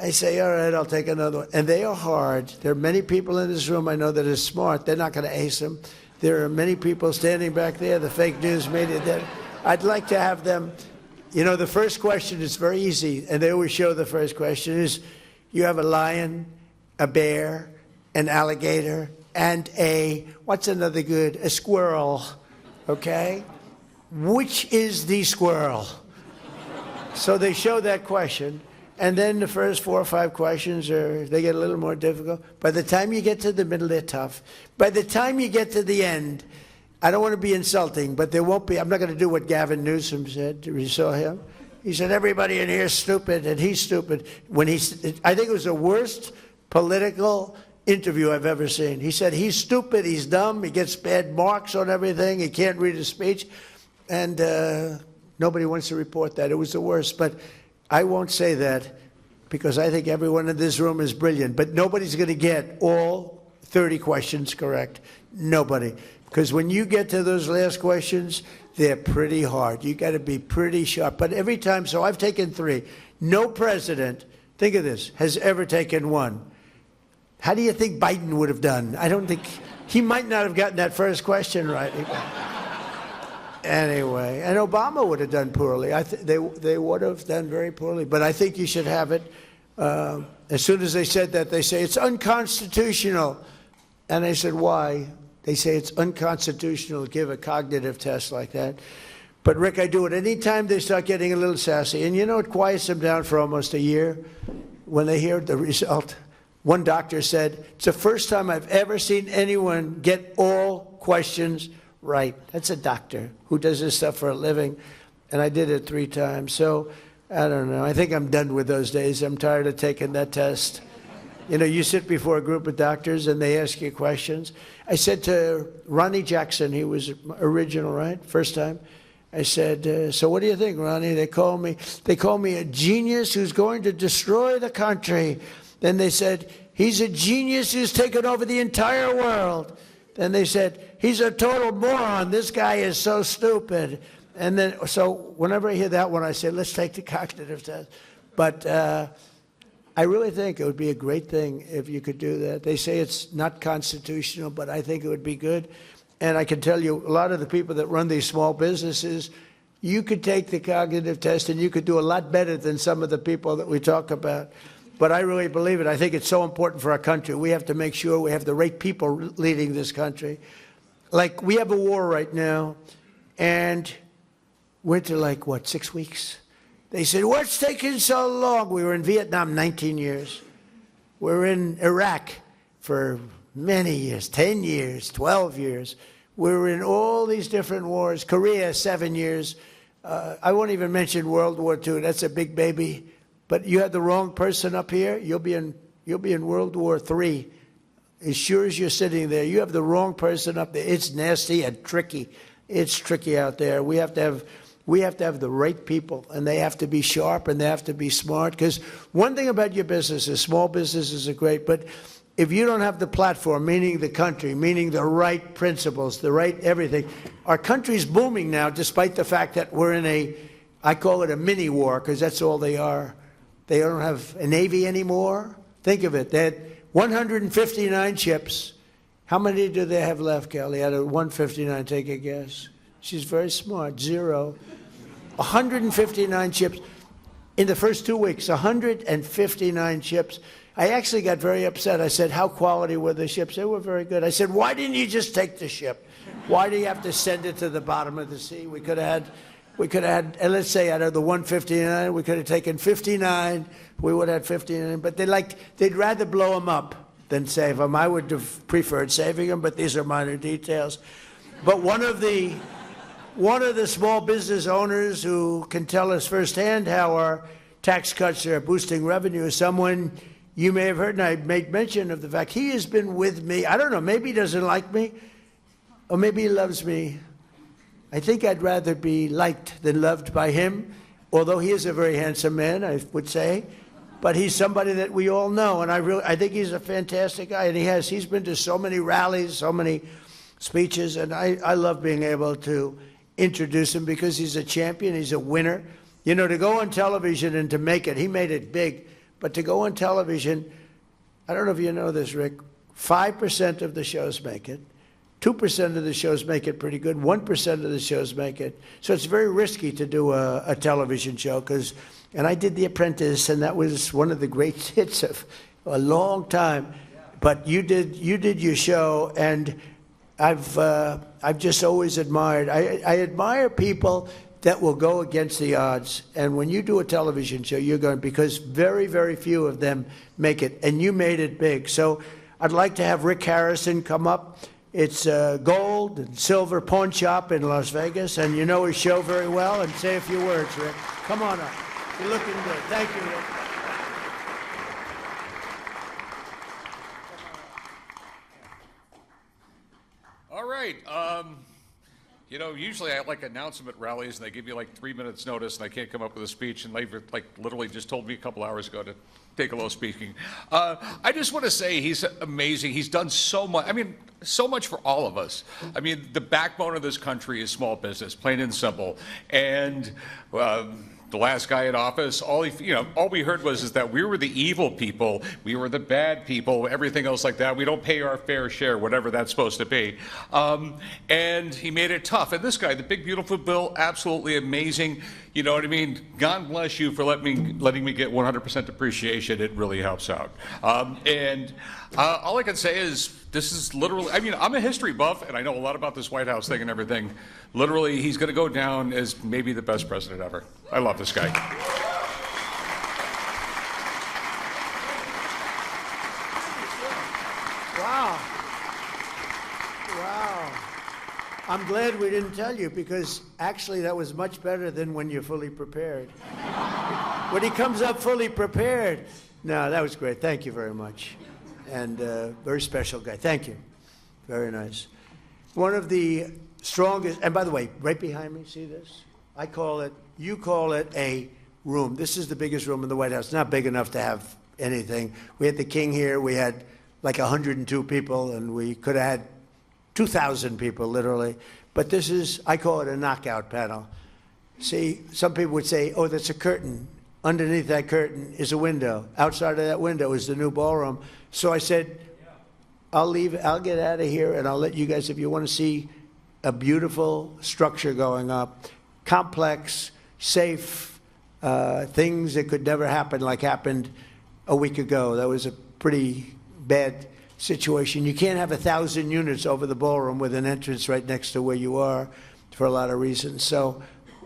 I say, all right, I'll take another one. And they are hard. There are many people in this room I know that are smart. They're not going to ace them. There are many people standing back there, the fake news media, that I'd like to have them. You know, the first question is very easy, and they always show the first question is, you have a lion, a bear, an alligator, and what's another good? A squirrel, okay? Which is the squirrel? So they show that question. And then the first 4 or 5 questions they get a little more difficult. By the time you get to the middle, they're tough. By the time you get to the end, I don't want to be insulting, but there won't be. I'm not going to do what Gavin Newsom said. You saw him? He said, everybody in here is stupid, and he's stupid. I think it was the worst political interview I've ever seen. He said, he's stupid, he's dumb, he gets bad marks on everything, he can't read his speech, and nobody wants to report that. It was the worst, but I won't say that because I think everyone in this room is brilliant, but nobody's going to get all 30 questions correct. Nobody. Because when you get to those last questions, they're pretty hard. You got to be pretty sharp. But every time, so I've taken 3. No president, think of this, has ever taken 1. How do you think Biden would have done? I don't think, he might not have gotten that first question right. Anyway, and Obama would have done poorly. They would have done very poorly. But I think you should have it. As soon as they said that, they say, it's unconstitutional. And I said, why? They say it's unconstitutional to give a cognitive test like that. But, Rick, I do it anytime they start getting a little sassy. And you know, it quiets them down for almost a year when they hear the result. One doctor said, it's the first time I've ever seen anyone get all questions right. That's a doctor who does this stuff for a living. And I did it 3 times. So, I don't know. I think I'm done with those days. I'm tired of taking that test. You know, you sit before a group of doctors and they ask you questions. I said to Ronnie Jackson, he was original, right? First time. I said, so what do you think, Ronnie? They call me a genius who's going to destroy the country. Then they said, he's a genius who's taken over the entire world. Then they said, he's a total moron. This guy is so stupid. And then, so whenever I hear that one, I say, let's take the cognitive test. But I really think it would be a great thing if you could do that. They say it's not constitutional, but I think it would be good. And I can tell you, a lot of the people that run these small businesses, you could take the cognitive test and you could do a lot better than some of the people that we talk about. But I really believe it. I think it's so important for our country. We have to make sure we have the right people leading this country. Like, we have a war right now, and we're into, like, what, 6 weeks? They said, what's taking so long? We were in Vietnam 19 years. We're in Iraq for many years, 10 years, 12 years. We were in all these different wars. Korea, 7 years. I won't even mention World War II. That's a big baby. But you have the wrong person up here, you'll be in World War III. As sure as you're sitting there, you have the wrong person up there. It's nasty and tricky. It's tricky out there. We have to have the right people, and they have to be sharp and they have to be smart. Because one thing about your business is small businesses are great, but if you don't have the platform, meaning the country, meaning the right principles, the right everything, our country's booming now, despite the fact that we're in I call it a mini war, because that's all they are. They don't have a Navy anymore. Think of it. They had 159 ships. How many do they have left, Kelly? Out of 159, take a guess. She's very smart. 0. 159 ships. In the first 2 weeks, 159 ships. I actually got very upset. I said, how quality were the ships? They were very good. I said, why didn't you just take the ship? Why do you have to send it to the bottom of the sea? We could have had, and let's say out of the 159, we could have taken 59. We would have had 59. But they'd rather blow them up than save them. I would have preferred saving them, but these are minor details. But one of the small business owners who can tell us firsthand how our tax cuts are boosting revenue is someone you may have heard, and I made mention of the fact he has been with me. I don't know, maybe he doesn't like me, or maybe he loves me. I think I'd rather be liked than loved by him, although he is a very handsome man, I would say. But he's somebody that we all know, and I think he's a fantastic guy, and he's been to so many rallies, so many speeches, and I love being able to introduce him because he's a champion, he's a winner. You know, to go on television and to make it, he made it big, but to go on television, I don't know if you know this, Rick, 5% of the shows make it. 2% of the shows make it pretty good. 1% of the shows make it. So it's very risky to do a television show and I did The Apprentice, and that was one of the great hits of a long time. But you did your show, and I've just always admired. I admire people that will go against the odds. And when you do a television show, you're going, because very, very few of them make it, and you made it big. So I'd like to have Rick Harrison come up. It's a gold and silver pawn shop in Las Vegas, and you know his show very well. And say a few words, Rick. Come on up. You're looking good. Thank you, Rick. All right. You know, usually I like announcement rallies, and they give you like 3 minutes notice, and I can't come up with a speech, and they've like literally just told me a couple hours ago to take a little speaking. I just want to say he's amazing. He's done so much. I mean, so much for all of us. I mean, the backbone of this country is small business, plain and simple. And the last guy in office, all we heard was that we were the evil people, we were the bad people, everything else like that. We don't pay our fair share, whatever that's supposed to be. And he made it tough. And this guy, the big beautiful bill, absolutely amazing. You know what I mean? God bless you for letting me get 100% depreciation. It really helps out. All I can say is this is literally, I mean, I'm a history buff, and I know a lot about this White House thing and everything. Literally, he's going to go down as maybe the best president ever. I love this guy. Wow. Wow. I'm glad we didn't tell you, because actually that was much better than when you're fully prepared. When he comes up fully prepared. No, that was great. Thank you very much. And very special guy. Thank you. Very nice. One of the strongest, and by the way, right behind me, see this? You call it a room. This is the biggest room in the White House. It's not big enough to have anything. We had the king here. We had like 102 people, and we could have had 2,000 people, literally. But this is, I call it a knockout panel. See, some people would say, oh, that's a curtain. Underneath that curtain is a window. Outside of that window is the new ballroom. So I said, I'll get out of here, and I'll let you guys, if you want to see a beautiful structure going up, complex, safe, things that could never happen like happened a week ago. That was a pretty bad situation. You can't have 1,000 units over the ballroom with an entrance right next to where you are for a lot of reasons. So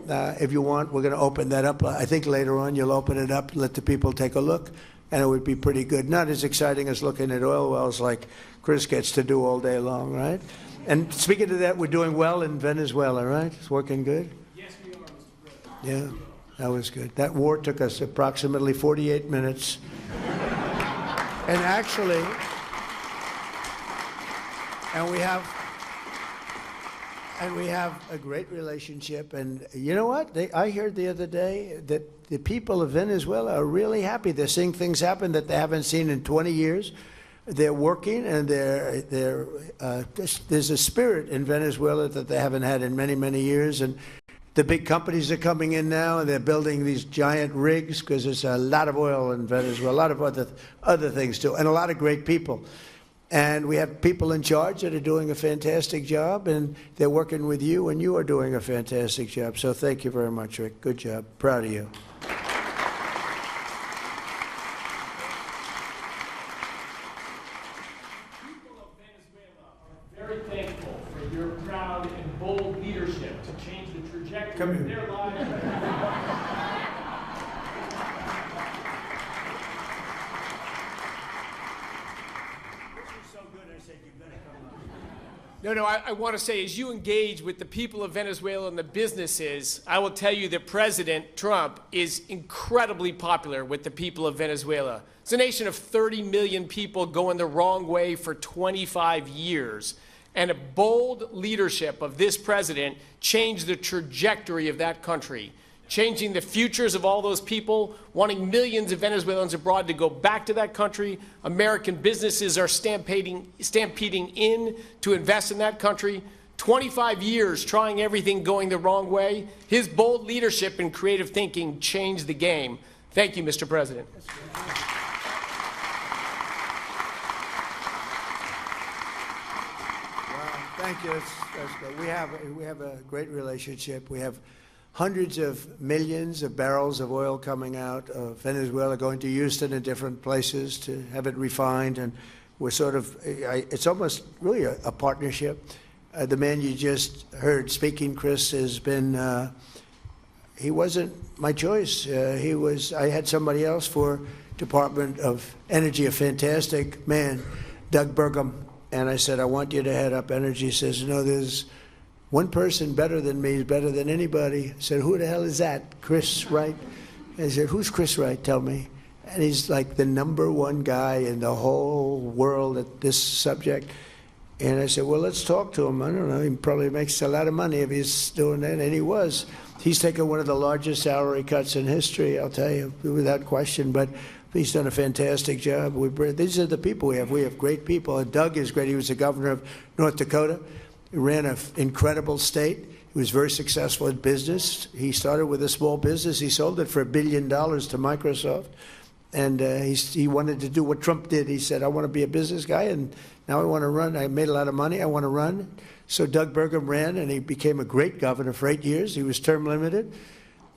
if you want, we're going to open that up. I think later on you'll open it up, let the people take a look, and it would be pretty good. Not as exciting as looking at oil wells like Chris gets to do all day long, right? And speaking of that, we're doing well in Venezuela, right? It's working good? Yes, we are, Mr. President. Yeah, that was good. That war took us approximately 48 minutes. And actually, we have a great relationship. And you know what? I heard the other day that the people of Venezuela are really happy. They're seeing things happen that they haven't seen in 20 years. They're working, and there's a spirit in Venezuela that they haven't had in many, many years. And the big companies are coming in now, and they're building these giant rigs because there's a lot of oil in Venezuela, a lot of other things too, and a lot of great people. And we have people in charge that are doing a fantastic job, and they're working with you, and you are doing a fantastic job. So thank you very much, Rick. Good job. Proud of you. Very thankful for your proud and bold leadership to change the trajectory Come of here. their lives. No, I want to say, as you engage with the people of Venezuela and the businesses, I will tell you that President Trump is incredibly popular with the people of Venezuela. It's a nation of 30 million people going the wrong way for 25 years. And a bold leadership of this president changed the trajectory of that country, changing the futures of all those people, wanting millions of Venezuelans abroad to go back to that country. American businesses are stampeding in to invest in that country. 25 years trying everything going the wrong way. His bold leadership and creative thinking changed the game. Thank you, Mr. President. Thank you. That's good. We have a great relationship. We have hundreds of millions of barrels of oil coming out of Venezuela, going to Houston and different places to have it refined. And we're sort of, it's almost really a partnership. The man you just heard speaking, Chris, has been, he wasn't my choice. I had somebody else for Department of Energy, a fantastic man, Doug Burgum. And I said, I want you to head up energy. He says, no, there's one person better than me, is better than anybody. I said, who the hell is that? Chris Wright? I said, who's Chris Wright? Tell me. And he's like the #1 guy in the whole world at this subject. And I said, well, let's talk to him. I don't know, he probably makes a lot of money if he's doing that. And he was. He's taken one of the largest salary cuts in history, I'll tell you, without question. But he's done a fantastic job. These are the people we have. We have great people. And Doug is great. He was the governor of North Dakota. He ran an incredible state. He was very successful in business. He started with a small business. He sold it for $1 billion to Microsoft. And he wanted to do what Trump did. He said, I want to be a business guy, and now I want to run. I made a lot of money. I want to run. So Doug Burgum ran, and he became a great governor for 8 years. He was term limited.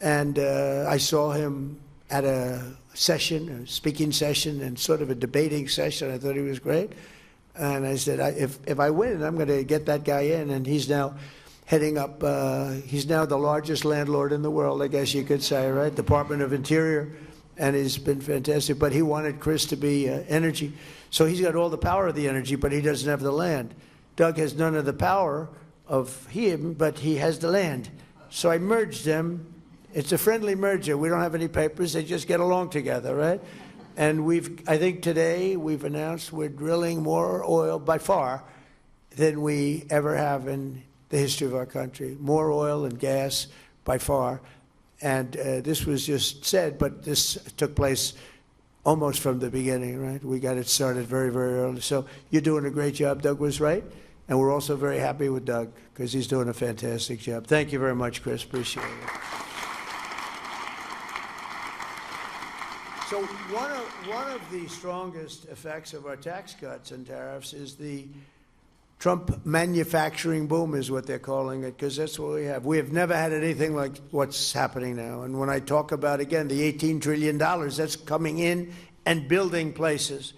And I saw him at a session, a speaking session, and sort of a debating session. I thought he was great. And I said, if I win, I'm going to get that guy in. And he's now heading up, he's now the largest landlord in the world, I guess you could say, right? Department of Interior. And he's been fantastic. But he wanted Chris to be energy. So he's got all the power of the energy, but he doesn't have the land. Doug has none of the power of him, but he has the land. So I merged them. It's a friendly merger. We don't have any papers. They just get along together, right? And I think today we've announced we're drilling more oil by far than we ever have in the history of our country. More oil and gas by far. And this was just said, but this took place almost from the beginning, right? We got it started very, very early. So you're doing a great job. Doug was right. And we're also very happy with Doug because he's doing a fantastic job. Thank you very much, Chris. Appreciate it. So one of the strongest effects of our tax cuts and tariffs is the Trump manufacturing boom, is what they're calling it, because that's what we have. We have never had anything like what's happening now. And when I talk about, again, the $18 trillion, that's coming in and building places.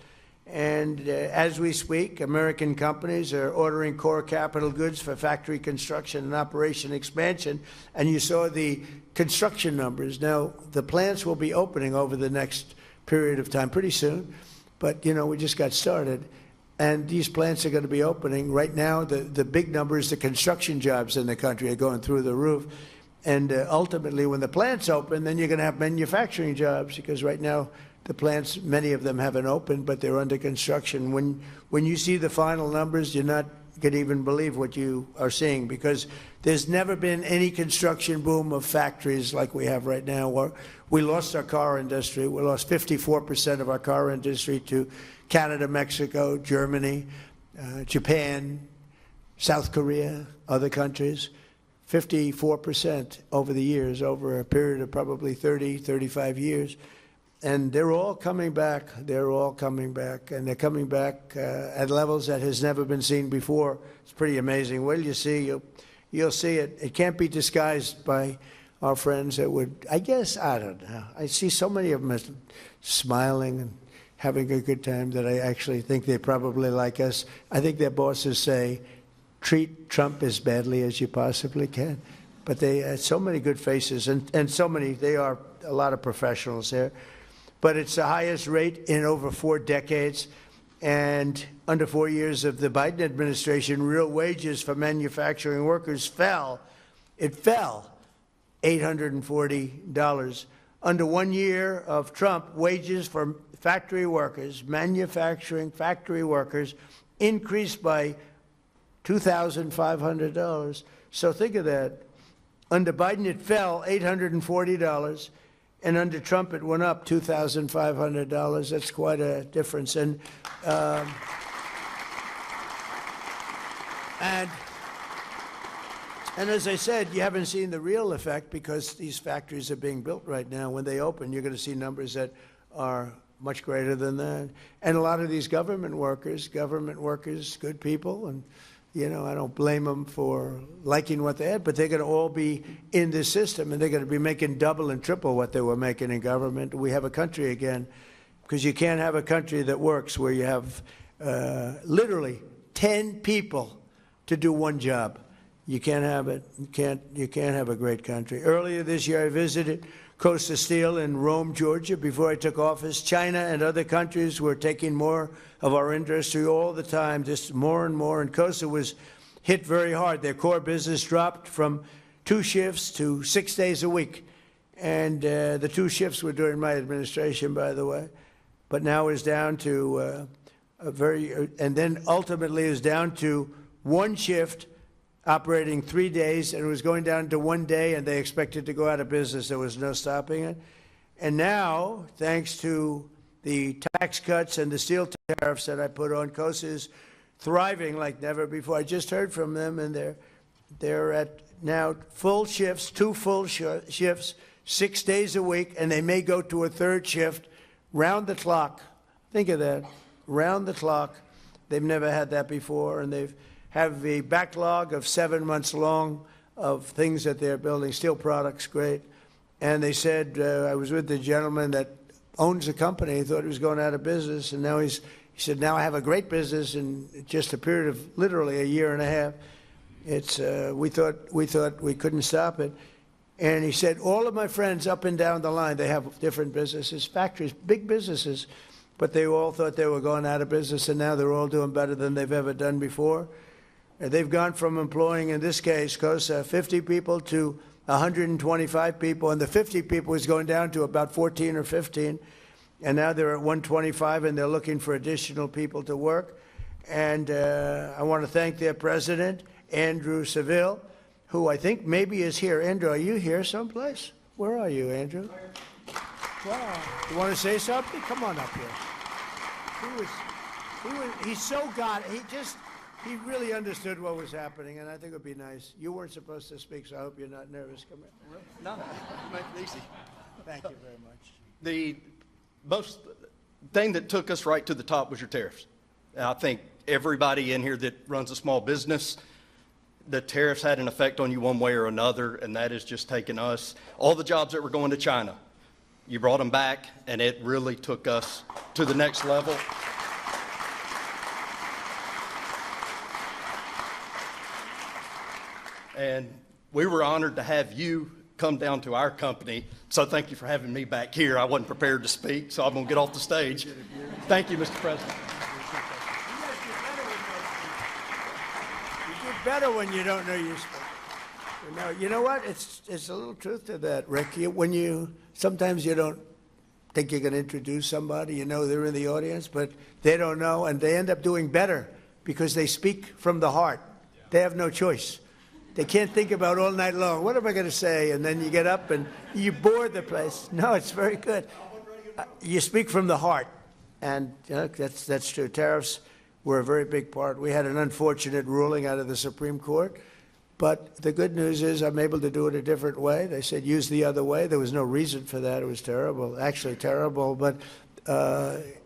And as we speak, American companies are ordering core capital goods for factory construction and operation expansion. And you saw the construction numbers. Now, the plants will be opening over the next period of time, pretty soon. But, you know, we just got started. And these plants are going to be opening. Right now, the big numbers, the construction jobs in the country are going through the roof. And ultimately, when the plants open, then you're going to have manufacturing jobs, because right now, the plants, many of them haven't opened, but they're under construction. When you see the final numbers, you're not going to even believe what you are seeing, because there's never been any construction boom of factories like we have right now. We lost our car industry. We lost 54% of our car industry to Canada, Mexico, Germany, Japan, South Korea, other countries. 54% over the years, over a period of probably 30, 35 years. And they're all coming back. They're all coming back. And they're coming back at levels that has never been seen before. It's pretty amazing. Well, you see, you'll see it. It can't be disguised by our friends that would, I guess, I don't know. I see so many of them smiling and having a good time that I actually think they probably like us. I think their bosses say, treat Trump as badly as you possibly can. But they had so many good faces, and so many, they are a lot of professionals there. But it's the highest rate in over 4 decades. And under 4 years of the Biden administration, real wages for manufacturing workers fell. It fell $840. Under 1 year of Trump, wages for factory workers, manufacturing factory workers, increased by $2,500. So think of that. Under Biden, it fell $840. And under Trump, it went up $2,500. That's quite a difference. And as I said, you haven't seen the real effect, because these factories are being built right now. When they open, you're going to see numbers that are much greater than that. And a lot of these government workers, good people, and you know, I don't blame them for liking what they had, but they're going to all be in this system, and they're going to be making double and triple what they were making in government. We have a country again, because you can't have a country that works where you have literally 10 people to do one job. You can't have it. You can't have a great country. Earlier this year, I visited Costa Steel in Rome, Georgia, before I took office. China and other countries were taking more of our industry all the time, just more and more. And Costa was hit very hard. Their core business dropped from 2 shifts to 6 days a week. And the 2 shifts were during my administration, by the way. But now it's down to and then ultimately is down to 1 shift operating 3 days, and it was going down to 1 day, and they expected to go out of business. There was no stopping it. And now, thanks to the tax cuts and the steel tariffs that I put on, Costa is thriving like never before. I just heard from them, and they're at now full shifts, 2 full shifts, 6 days a week, and they may go to a 3rd shift round the clock. Think of that, round the clock. They've never had that before, and they've have a backlog of 7 months long of things that they're building, steel products, great. And they said, I was with the gentleman that owns the company. He thought he was going out of business, and now he said, now I have a great business in just a period of literally a year and a half. It's, we thought we couldn't stop it. And he said, all of my friends up and down the line, they have different businesses, factories, big businesses, but they all thought they were going out of business, and now they're all doing better than they've ever done before. They've gone from employing, in this case, Costa, 50 people to 125 people, and the 50 people is going down to about 14 or 15, and now they're at 125, and they're looking for additional people to work. And I want to thank their president, Andrew Seville, who I think maybe is here. Andrew, are you here someplace? Where are you, Andrew? Wow. You want to say something? Come on up here. He's so he really understood what was happening, and I think it would be nice. You weren't supposed to speak, so I hope you're not nervous. Come here. No, make it easy. Thank you very much. The most thing that took us right to the top was your tariffs. And I think everybody in here that runs a small business, the tariffs had an effect on you one way or another, and that is just taking us, all the jobs that were going to China, you brought them back, and it really took us to the next level. And we were honored to have you come down to our company. So thank you for having me back here. I wasn't prepared to speak, so I'm going to get off the stage. Thank you, Mr. President. You do better when you don't know you speak. You know what? It's a little truth to that, Rick. Sometimes you don't think you're going to introduce somebody. You know they're in the audience, but they don't know, and they end up doing better because they speak from the heart. They have no choice. They can't think about all night long, what am I going to say? And then you get up and you bore the place. No, it's very good. You speak from the heart. And that's true. Tariffs were a very big part. We had an unfortunate ruling out of the Supreme Court. But the good news is I'm able to do it a different way. They said use the other way. There was no reason for that. It was terrible, actually terrible. But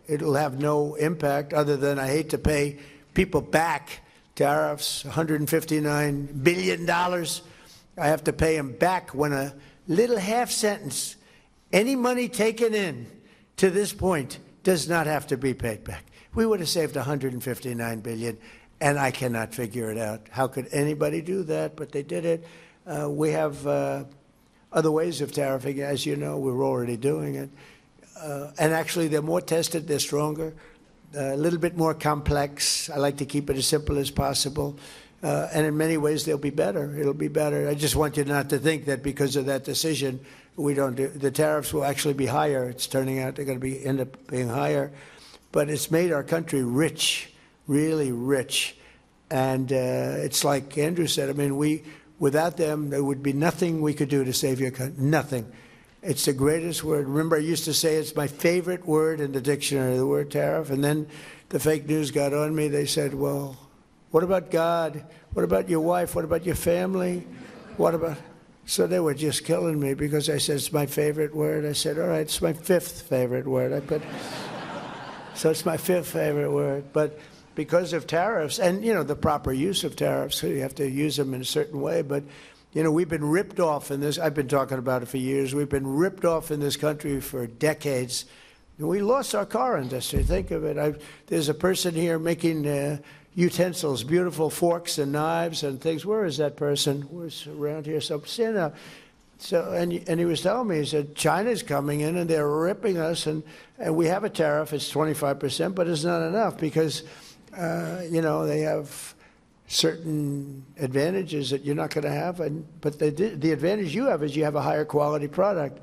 it'll have no impact other than I hate to pay people back tariffs, $159 billion. I have to pay them back when a little half sentence, any money taken in to this point does not have to be paid back. We would have saved $159 billion, and I cannot figure it out. How could anybody do that? But they did it. We have other ways of tariffing. As you know, we're already doing it. And actually, they're more tested, they're stronger. A little bit more complex. I like to keep it as simple as possible. And in many ways, they'll be better. It'll be better. I just want you not to think that because of that decision, we don't do, the tariffs will actually be higher. It's turning out they're going to end up being higher. But it's made our country rich, really rich. And it's like Andrew said, I mean, without them, there would be nothing we could do to save your country, nothing. It's the greatest word. Remember, I used to say it's my favorite word in the dictionary, the word tariff. And then the fake news got on me. They said, well, what about God? What about your wife? What about your family? What about... So they were just killing me because I said it's my favorite word. I said, all right, it's my 5th favorite word. I put... So it's my 5th favorite word. But because of tariffs and, you know, the proper use of tariffs, so you have to use them in a certain way. But you know, we've been ripped off in this. I've been talking about it for years. We've been ripped off in this country for decades. We lost our car industry. Think of it. There's a person here making utensils, beautiful forks and knives and things. Where is that person? Where's around here? So stand up. So, and he was telling me, he said, China's coming in and they're ripping us, and we have a tariff, it's 25%, but it's not enough because, they have certain advantages that you're not going to have, but the advantage you have is you have a higher quality product.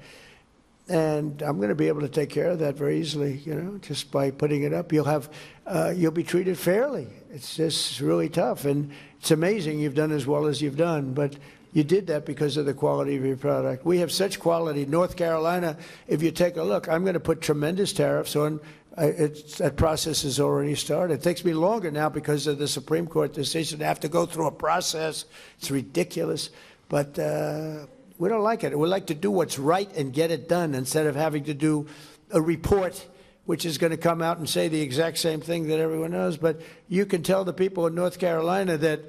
And I'm going to be able to take care of that very easily, just by putting it up. You'll be treated fairly. It's just really tough. And it's amazing you've done as well as you've done, but you did that because of the quality of your product. We have such quality. North Carolina, if you take a look, I'm going to put tremendous tariffs on. That process has already started. It takes me longer now because of the Supreme Court decision. I have to go through a process. It's ridiculous. But we don't like it. We like to do what's right and get it done instead of having to do a report which is going to come out and say the exact same thing that everyone knows. But you can tell the people in North Carolina that,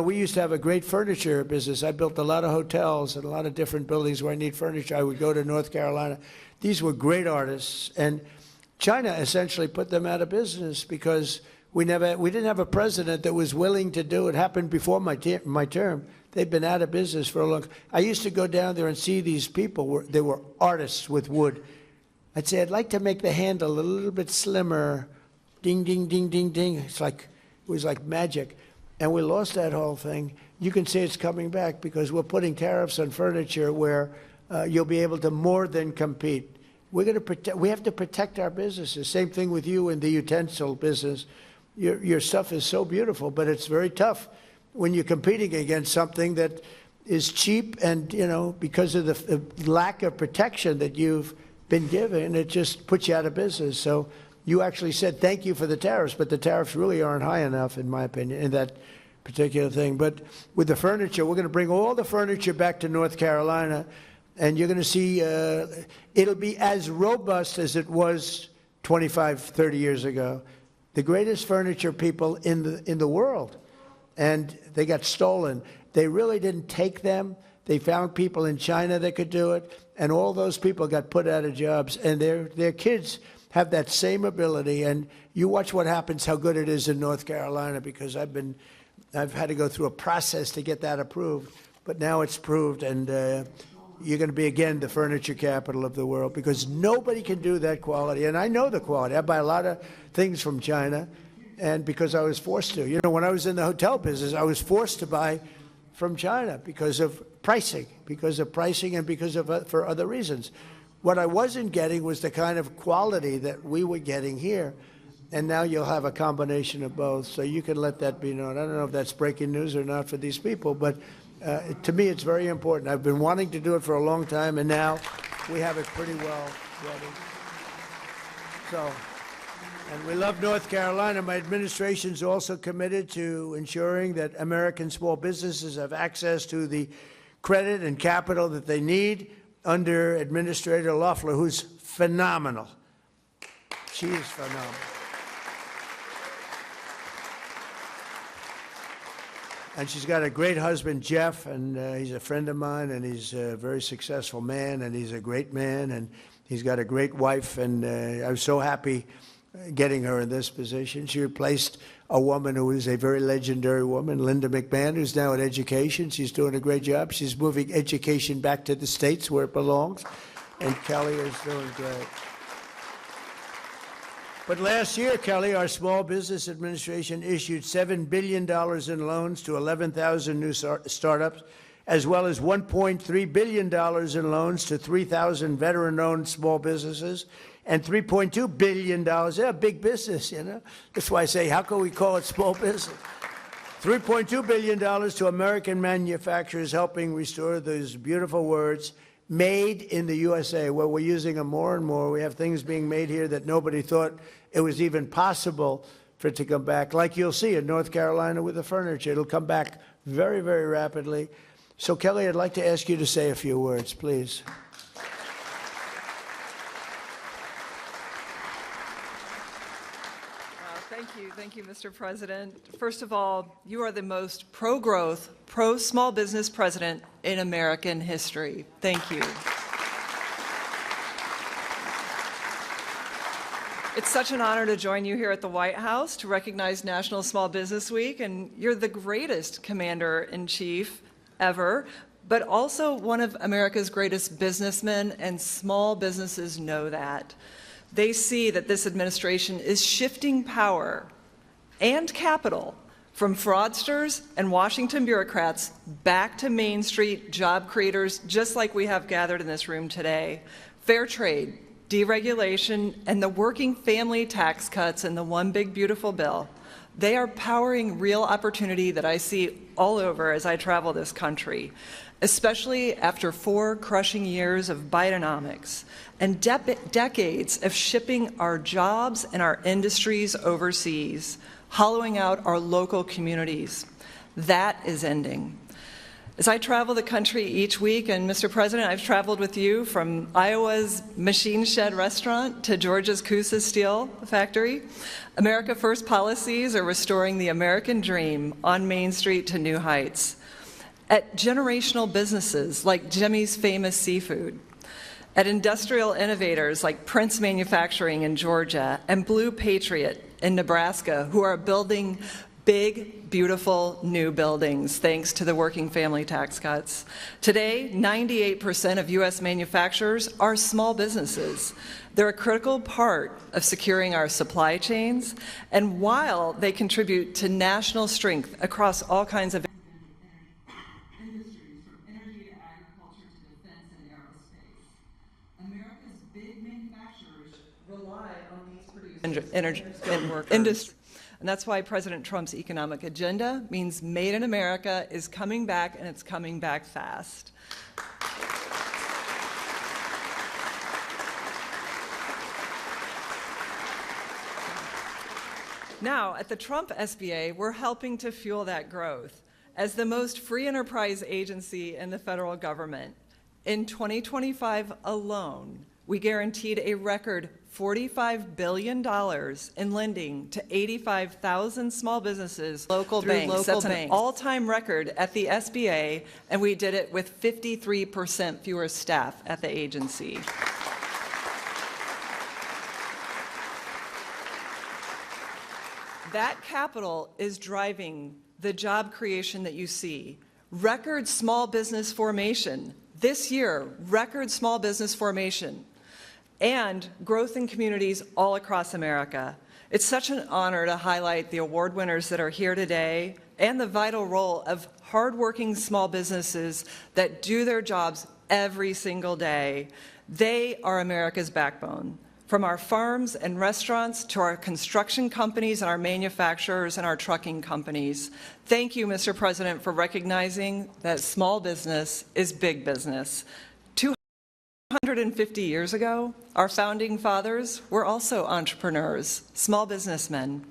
we used to have a great furniture business. I built a lot of hotels and a lot of different buildings where I need furniture. I would go to North Carolina. These were great artists. And China essentially put them out of business because we didn't have a president that was willing to do it. It happened before my term. They've been out of business for a long time. I used to go down there and see these people. They were artists with wood. I'd say, I'd like to make the handle a little bit slimmer. Ding, ding, ding, ding, ding. It was like magic. And we lost that whole thing. You can see it's coming back because we're putting tariffs on furniture where you'll be able to more than compete. We have to protect our businesses. Same thing with you in the utensil business. Your stuff is so beautiful, but it's very tough when you're competing against something that is cheap and, because of the lack of protection that you've been given, it just puts you out of business. So you actually said thank you for the tariffs, but the tariffs really aren't high enough, in my opinion, in that particular thing. But with the furniture, we're going to bring all the furniture back to North Carolina, and you're going to see it'll be as robust as it was 25, 30 years ago. The greatest furniture people in the world. And they got stolen. They really didn't take them. They found people in China that could do it, and all those people got put out of jobs. And their kids have that same ability. And you watch what happens, how good it is in North Carolina, because I've had to go through a process to get that approved. But now it's proved, and you're going to be, again, the furniture capital of the world, because nobody can do that quality. And I know the quality. I buy a lot of things from China. And because I was forced to. When I was in the hotel business, I was forced to buy from China because of pricing and for other reasons. What I wasn't getting was the kind of quality that we were getting here. And now you'll have a combination of both. So you can let that be known. I don't know if that's breaking news or not for these people, but to me, it's very important. I've been wanting to do it for a long time, and now we have it pretty well ready. So. And we love North Carolina. My administration is also committed to ensuring that American small businesses have access to the credit and capital that they need under Administrator Loeffler, who's phenomenal. She is phenomenal. And she's got a great husband, Jeff, and he's a friend of mine, and he's a very successful man, and he's a great man, and he's got a great wife, and I was so happy getting her in this position. She replaced a woman who is a very legendary woman, Linda McMahon, who's now at education. She's doing a great job. She's moving education back to the States where it belongs, and Kelly is doing great. But last year, Kelly, our Small Business Administration issued $7 billion in loans to 11,000 new startups, as well as $1.3 billion in loans to 3,000 veteran-owned small businesses, and $3.2 billion. Yeah, big business, That's why I say, how can we call it small business? $3.2 billion to American manufacturers, helping restore those beautiful words, made in the USA. Well, we're using them more and more. We have things being made here that nobody thought it was even possible for it to come back. Like you'll see in North Carolina with the furniture. It'll come back very, very rapidly. So, Kelly, I'd like to ask you to say a few words, please. Thank you, Mr. President. First of all, you are the most pro-growth, pro-small business president in American history. Thank you. It's such an honor to join you here at the White House to recognize National Small Business Week, and you're the greatest commander-in-chief ever. but also one of America's greatest businessmen, and small businesses know that. They see that this administration is shifting power and capital from fraudsters and Washington bureaucrats back to Main Street job creators, just like we have gathered in this room today. Fair trade, deregulation, and the working family tax cuts in the One Big Beautiful Bill, they are powering real opportunity that I see all over as I travel this country, especially after 4 crushing years of Bidenomics and decades of shipping our jobs and our industries overseas, hollowing out our local communities. That is ending. As I travel the country each week, and Mr. President, I've traveled with you from Iowa's Machine Shed restaurant to Georgia's Coosa Steel factory, America First policies are restoring the American dream on Main Street to new heights. At generational businesses like Jimmy's Famous Seafood, at industrial innovators like Prince Manufacturing in Georgia and Blue Patriot in Nebraska, who are building big, beautiful new buildings thanks to the working family tax cuts. Today, 98% of U.S. manufacturers are small businesses. They're a critical part of securing our supply chains, and while they contribute to national strength across all kinds of industries, from energy to agriculture to defense and aerospace, America's big manufacturers rely on these producers industry. And that's why President Trump's economic agenda means Made in America is coming back, and it's coming back fast. Now, at the Trump SBA, we're helping to fuel that growth. As the most free enterprise agency in the federal government, in 2025 alone, we guaranteed a record $45 billion in lending to 85,000 small businesses, local banks. That's an all-time record at the SBA, and we did it with 53% fewer staff at the agency. That capital is driving the job creation that you see. Record small business formation. This year, record small business formation. And growth in communities all across America. It's such an honor to highlight the award winners that are here today and the vital role of hardworking small businesses that do their jobs every single day. They are America's backbone. From our farms and restaurants to our construction companies and our manufacturers and our trucking companies. Thank you, Mr. President, for recognizing that small business is big business. 250 years ago, our founding fathers were also entrepreneurs, small businessmen.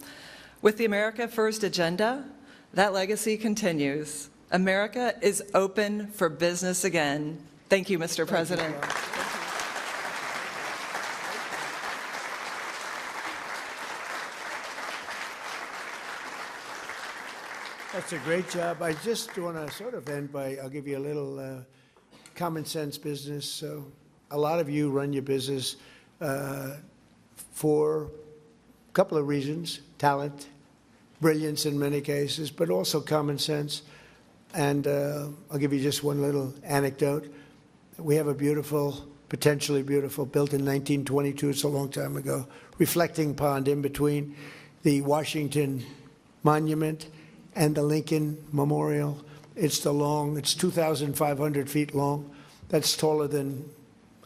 With the America First agenda, that legacy continues. America is open for business again. Thank you, Mr. President. That's a great job. I just want to sort of end by, I'll give you a little common sense business. So a lot of you run your business for a couple of reasons: talent, brilliance in many cases, but also common sense. And I'll give you just one little anecdote. We have a beautiful, potentially beautiful, built in 1922, it's a long time ago, reflecting pond in between the Washington Monument and the Lincoln Memorial. It's 2,500 feet long. That's taller than,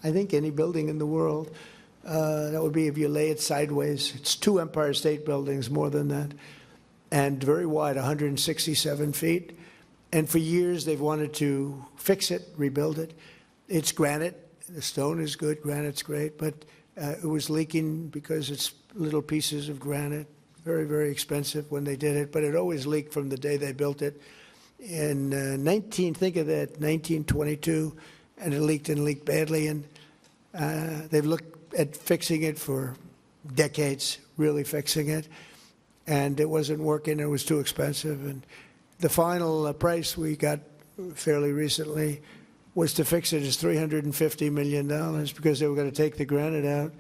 I think, any building in the world. That would be if you lay it sideways. It's 2 Empire State Buildings, more than that, and very wide, 167 feet. And for years, they've wanted to fix it, rebuild it. It's granite. The stone is good. Granite's great. But it was leaking because it's little pieces of granite. Very, very expensive when they did it. But it always leaked from the day they built it. In think of that, 1922, and it leaked badly. And they've looked at fixing it for decades, really fixing it. And it wasn't working. It was too expensive. And the final price we got fairly recently was to fix it as $350 million, because they were going to take the granite out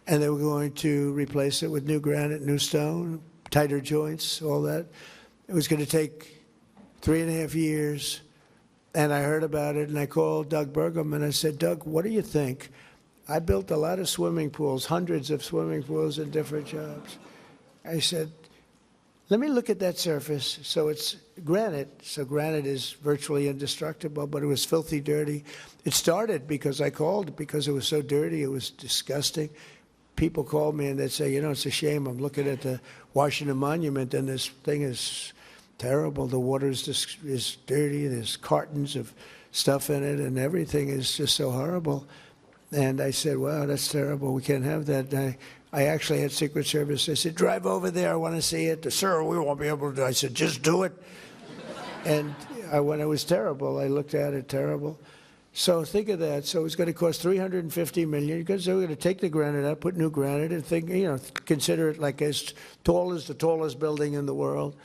and they were going to replace it with new granite, new stone, tighter joints, all that. It was going to take 3.5 years, And I heard about it, and I called Doug Burgum, and I said, Doug, what do you think? I built a lot of swimming pools, hundreds of swimming pools in different jobs. I said, let me look at that surface. So it's granite, so granite is virtually indestructible, but it was filthy dirty. It started because I called, because it was so dirty, it was disgusting. People called me and they'd say, you know, it's a shame. I'm looking at the Washington Monument, and this thing is terrible. The water is dirty. There's cartons of stuff in it, and everything is just so horrible. And I said, wow, that's terrible. We can't have that. And I actually had Secret Service. I said, drive over there. I want to see it. Sir, we won't be able to do it. I said, just do it. And when it was terrible, I looked at it, terrible. So think of that. So it's going to cost $350 million. Because they're going to take the granite out, put new granite, and think, you know, consider it like as tall as the tallest building in the world,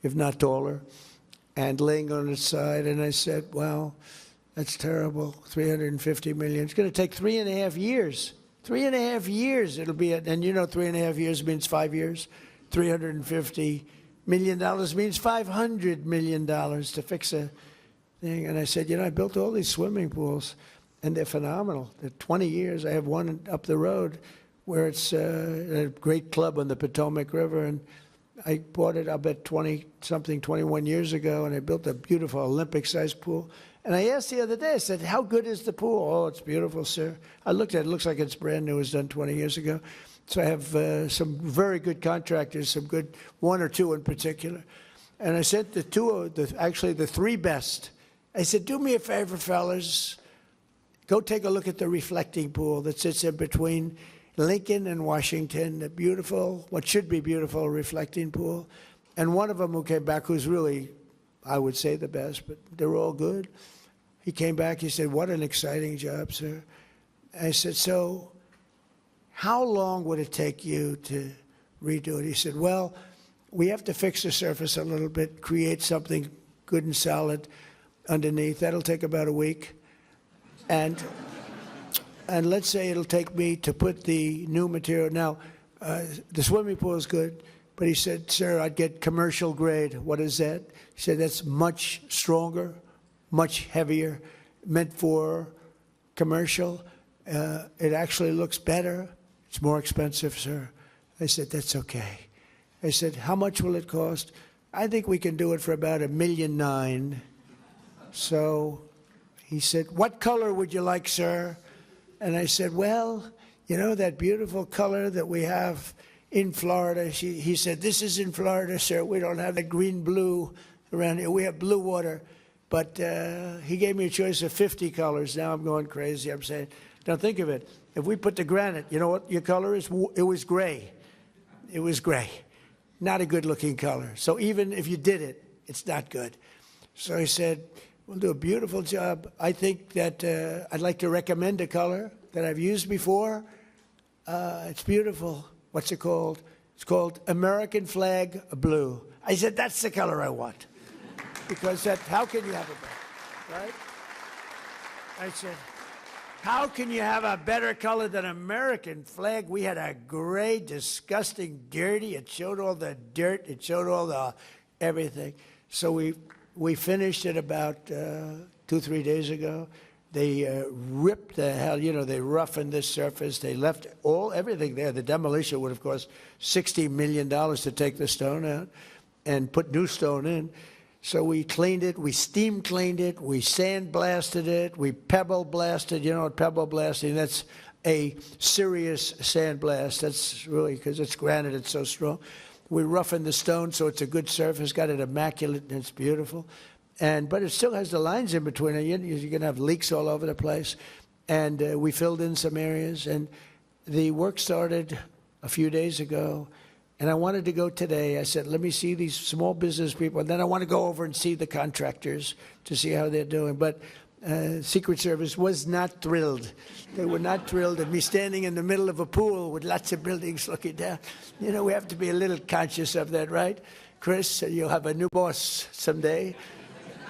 if not taller, and laying on its side. And I said, wow, that's terrible. $350 million. It's going to take 3.5 years. 3.5 years it'll be, and you know 3.5 years means 5 years. $350 million means $500 million to fix a thing. And I said, you know, I built all these swimming pools, and they're phenomenal. They're 20 years. I have one up the road where it's a great club on the Potomac River, and I bought it, I bet 21 years ago, and I built a beautiful Olympic-sized pool. And I asked the other day, I said, how good is the pool? Oh, it's beautiful, sir. I looked at it, it looks like it's brand new, it was done 20 years ago. So I have some very good contractors, some good, one or two in particular. And I sent the three best. I said, do me a favor, fellas. Go take a look at the reflecting pool that sits in between Lincoln and Washington, the beautiful, what should be beautiful reflecting pool. And one of them who came back, who's really, I would say, the best, but they're all good. He came back, he said, what an exciting job, sir. I said, so how long would it take you to redo it? He said, well, we have to fix the surface a little bit, create something good and solid underneath. That'll take about a week. And let's say it'll take me to put the new material. Now, the swimming pool is good, but he said, sir, I'd get commercial grade. What is that? He said, that's much stronger, much heavier, meant for commercial. It actually looks better. It's more expensive, sir. I said, that's okay. I said, how much will it cost? I think we can do it for about $1.9 million. So he said, what color would you like, sir? And I said, well, you know that beautiful color that we have in Florida? He said, this is in Florida, sir. We don't have the green-blue around here. We have blue water. But he gave me a choice of 50 colors. Now I'm going crazy. I'm saying, now think of it. If we put the granite, you know what your color is? It was gray. It was gray. Not a good-looking color. So even if you did it, it's not good. So he said, we'll do a beautiful job. I think that I'd like to recommend a color that I've used before. It's beautiful. What's it called? It's called American Flag Blue. I said, that's the color I want. Because how can you have it better, right? I said, how can you have a better color than American flag? We had a gray, disgusting, dirty. It showed all the dirt. It showed all the everything. So we finished it about 2-3 days ago. They ripped the hell, you know, they roughened this surface. They left everything there. The demolition would have cost $60 million to take the stone out and put new stone in. So we cleaned it, we steam cleaned it, we sand blasted it, we pebble blasted. You know what pebble blasting, that's a serious sand blast. That's really, because it's granite, it's so strong. We roughened the stone so it's a good surface, got it immaculate, and it's beautiful. But it still has the lines in between. You're going to have leaks all over the place. And we filled in some areas. And the work started a few days ago. And I wanted to go today. I said, let me see these small business people. And then I want to go over and see the contractors to see how they're doing. But Secret Service was not thrilled. They were not thrilled at me standing in the middle of a pool with lots of buildings looking down. You know, we have to be a little conscious of that, right? Chris, you'll have a new boss someday.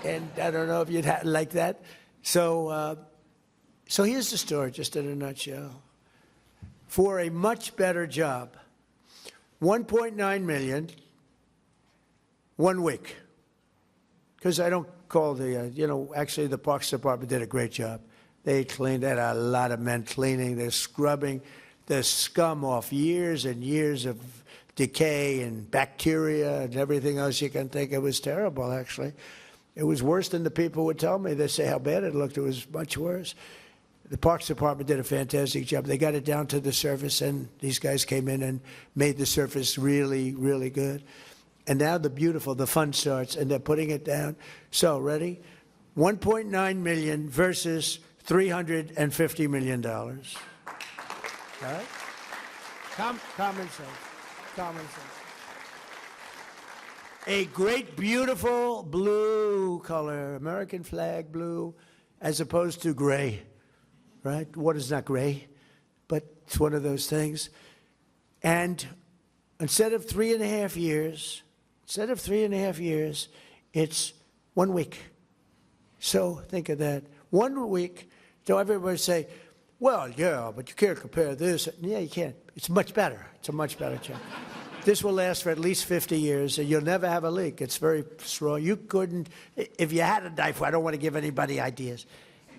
And I don't know if you'd like that. So here's the story, just in a nutshell. For a much better job, $1.9 million, 1 week. Because I don't call actually the Parks Department did a great job. They had a lot of men cleaning, they're scrubbing the scum off years and years of decay and bacteria and everything else you can think. It was terrible, actually. It was worse than the people would tell me. They say how bad it looked. It was much worse. The Parks Department did a fantastic job. They got it down to the surface, and these guys came in and made the surface really, really good. And now the fun starts, and they're putting it down. So, ready? $1.9 million versus $350 million. All right? Common sense. Common sense. A great, beautiful blue color, American flag blue, as opposed to gray, right? What is not gray? But it's one of those things. And instead of 3.5 years, it's 1 week. So think of that. 1 week. So everybody say, well, yeah, but you can't compare this. Yeah, you can't. It's much better. It's a much better job. This will last for at least 50 years, and you'll never have a leak. It's very strong. You couldn't, if you had a knife, I don't want to give anybody ideas.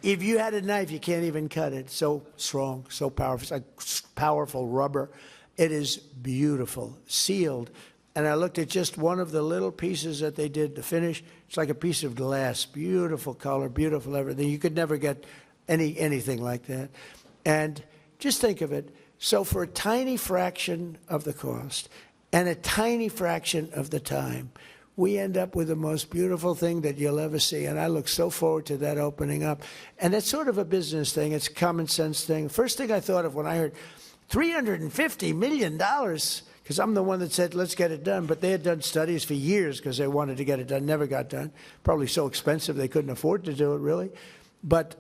If you had a knife, you can't even cut it. So strong, so powerful. It's like powerful rubber. It is beautiful, sealed. And I looked at just one of the little pieces that they did to finish. It's like a piece of glass. Beautiful color, beautiful everything. You could never get anything like that. And just think of it. So for a tiny fraction of the cost and a tiny fraction of the time, we end up with the most beautiful thing that you'll ever see. And I look so forward to that opening up. And it's sort of a business thing. It's a common sense thing. First thing I thought of when I heard $350 million, because I'm the one that said, let's get it done. But they had done studies for years because they wanted to get it done. Never got done. Probably so expensive they couldn't afford to do it, really. But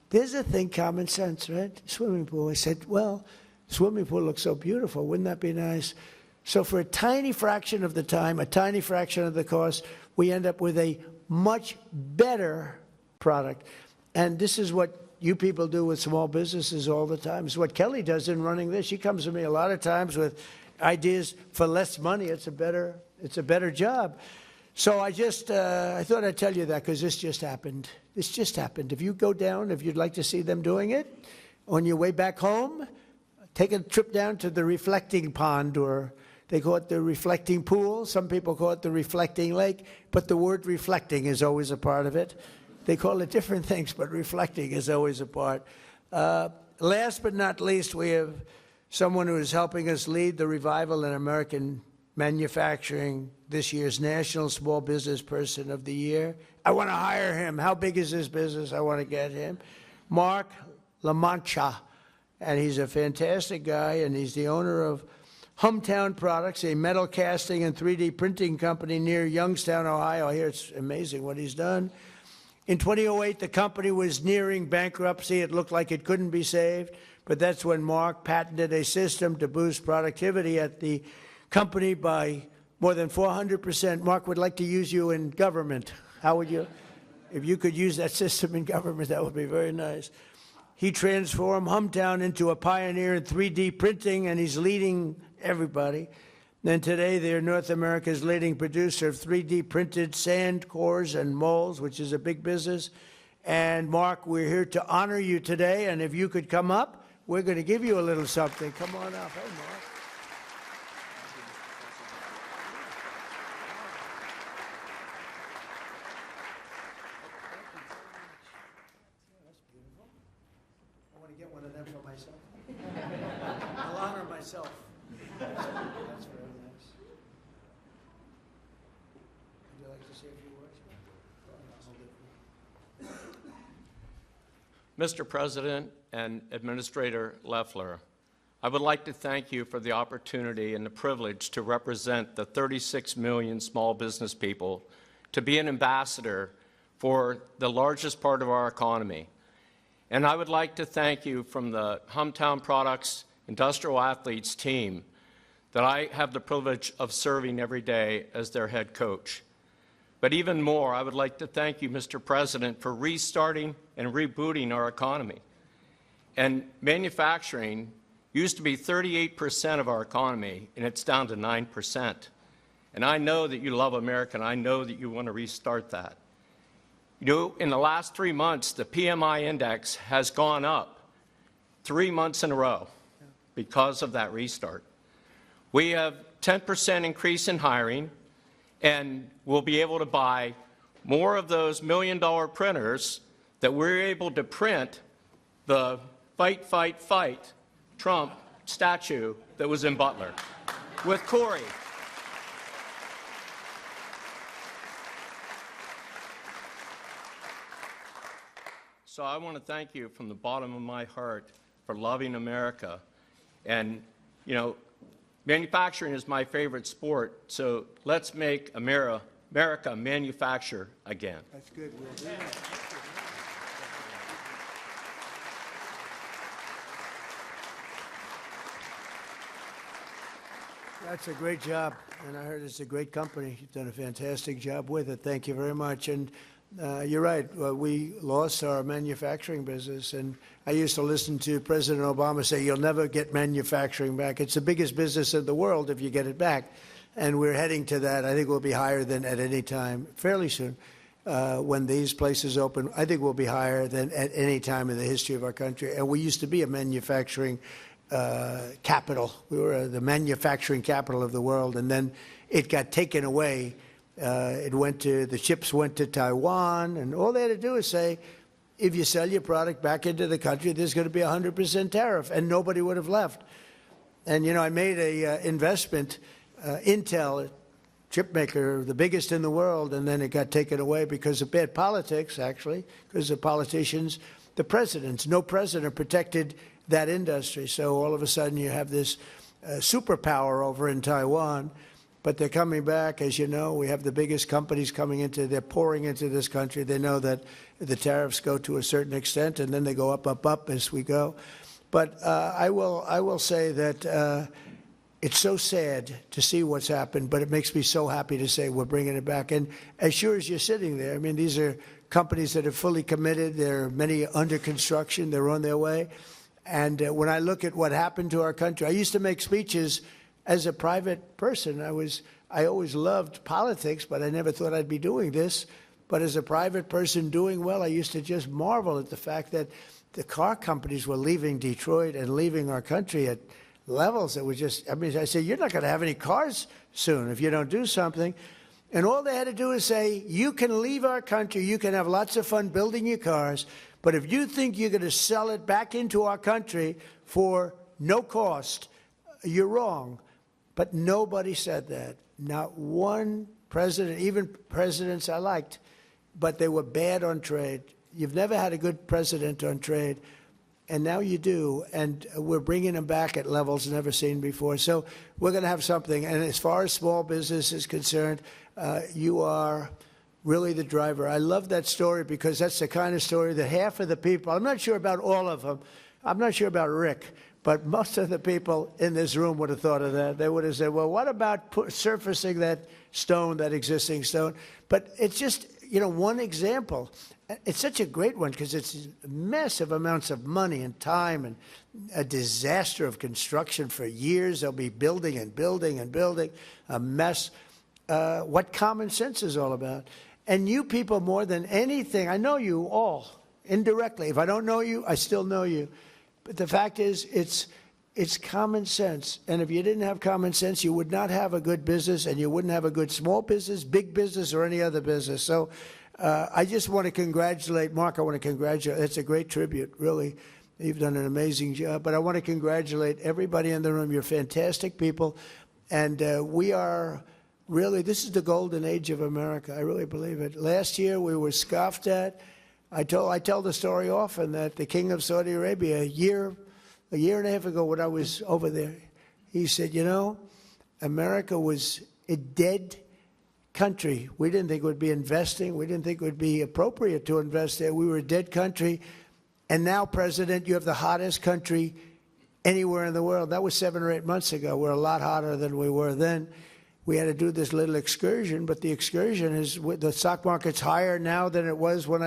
there's a thing, common sense, right? Swimming pool. I said, well, swimming pool looks so beautiful. Wouldn't that be nice? So for a tiny fraction of the time, a tiny fraction of the cost, we end up with a much better product. And this is what you people do with small businesses all the time. It's what Kelly does in running this. She comes to me a lot of times with ideas for less money. It's a better job. So I thought I'd tell you that because this just happened. This just happened. If you go down, if you'd like to see them doing it, on your way back home, take a trip down to the reflecting pond, or they call it the reflecting pool. Some people call it the reflecting lake, but the word reflecting is always a part of it. They call it different things, but reflecting is always a part. Last but not least, we have someone who is helping us lead the revival in American manufacturing, this year's National Small Business Person of the Year. I want to hire him. How big is his business? I want to get him. Mark LaMancha, and he's a fantastic guy, and he's the owner of Hometown Products, a metal casting and 3D printing company near Youngstown, Ohio. I hear it's amazing what he's done. In 2008, the company was nearing bankruptcy. It looked like it couldn't be saved, but that's when Mark patented a system to boost productivity at the company by more than 400%. Mark would like to use you in government. How would you? If you could use that system in government, that would be very nice. He transformed Hometown into a pioneer in 3D printing, and he's leading everybody. And today, they're North America's leading producer of 3D printed sand cores and molds, which is a big business. And Mark, we're here to honor you today, and if you could come up, we're going to give you a little something. Come on up. Hey, Mark. I'll honor myself. That's very nice. Would you like to say a few words? Mr. President and Administrator Loeffler, I would like to thank you for the opportunity and the privilege to represent the 36 million small business people, to be an ambassador for the largest part of our economy. And I would like to thank you from the Hometown Products Industrial Athletes team that I have the privilege of serving every day as their head coach. But even more, I would like to thank you, Mr. President, for restarting and rebooting our economy. And manufacturing used to be 38% of our economy, and it's down to 9%. And I know that you love America, and I know that you want to restart that. You know, in the last 3 months, the PMI index has gone up 3 months in a row because of that restart. We have 10% increase in hiring, and we'll be able to buy more of those $1 million printers that we're able to print the fight, fight, fight Trump statue that was in Butler with Corey. So I want to thank you from the bottom of my heart for loving America. And, you know, manufacturing is my favorite sport, so let's make America manufacture again. That's good, Will. Yeah. That's a great job, and I heard it's a great company. You've done a fantastic job with it. Thank you very much. And you're right. We lost our manufacturing business, and I used to listen to President Obama say, "You'll never get manufacturing back. It's the biggest business in the world if you get it back." And we're heading to that. I think we'll be higher than at any time fairly soon. When these places open, I think we'll be higher than at any time in the history of our country. And we used to be a manufacturing capital. We were the manufacturing capital of the world, and then it got taken away. The chips went to Taiwan, and all they had to do is say, if you sell your product back into the country, there's going to be a 100% tariff, and nobody would have left. And, you know, I made a investment, Intel, chip maker, the biggest in the world, and then it got taken away because of bad politics, actually, because of politicians, the presidents. No president protected that industry. So all of a sudden you have this superpower over in Taiwan. But they're coming back. As you know, we have the biggest companies they're pouring into this country. They know that the tariffs go to a certain extent, and then they go up, up, up as we go. But I will say that it's so sad to see what's happened, but it makes me so happy to say we're bringing it back. And as sure as you're sitting there, I mean, these are companies that are fully committed. There are many under construction. They're on their way. And when I look at what happened to our country, I used to make speeches as a private person. I always loved politics, but I never thought I'd be doing this. But as a private person doing well, I used to just marvel at the fact that the car companies were leaving Detroit and leaving our country at levels that were just, I mean, I said, you're not going to have any cars soon if you don't do something. And all they had to do is say, you can leave our country, you can have lots of fun building your cars, but if you think you're going to sell it back into our country for no cost, you're wrong. But nobody said that. Not one president, even presidents I liked, but they were bad on trade. You've never had a good president on trade, and now you do, and we're bringing them back at levels never seen before. So we're going to have something. And as far as small business is concerned, you are really the driver. I love that story because that's the kind of story that half of the people, I'm not sure about all of them, I'm not sure about Rick, but most of the people in this room would have thought of that. They would have said, well, what about surfacing that stone, that existing stone? But it's just, you know, one example. It's such a great one because it's massive amounts of money and time and a disaster of construction for years. They'll be building and building and building, a mess. What common sense is all about. And you people more than anything, I know you all indirectly. If I don't know you, I still know you. But the fact is, it's common sense. And if you didn't have common sense, you would not have a good business, and you wouldn't have a good small business, big business, or any other business. So I just want to congratulate Mark. I want to congratulate. It's a great tribute, really. You've done an amazing job. But I want to congratulate everybody in the room. You're fantastic people. And we are really, this is the golden age of America. I really believe it. Last year, we were scoffed at. I tell the story often that the king of Saudi Arabia, a year and a half ago when I was over there, he said, you know, America was a dead country. We didn't think it would be investing. We didn't think it would be appropriate to invest there. We were a dead country. And now, President, you have the hottest country anywhere in the world. That was 7 or 8 months ago. We're a lot hotter than we were then. We had to do this little excursion, but the excursion is, the stock market's higher now than it was when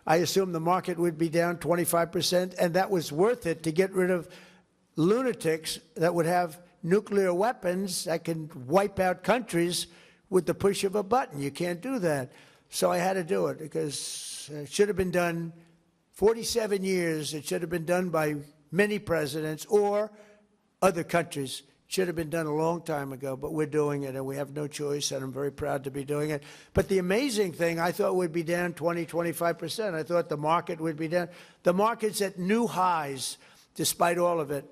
I assumed the market would be down 25%, and that was worth it to get rid of lunatics that would have nuclear weapons that can wipe out countries with the push of a button. You can't do that. So I had to do it because it should have been done 47 years. It should have been done by many presidents or other countries. It should have been done a long time ago, but we're doing it, and we have no choice, and I'm very proud to be doing it. But the amazing thing, I thought would be down 20, 25%. I thought the market would be down. The market's at new highs despite all of it.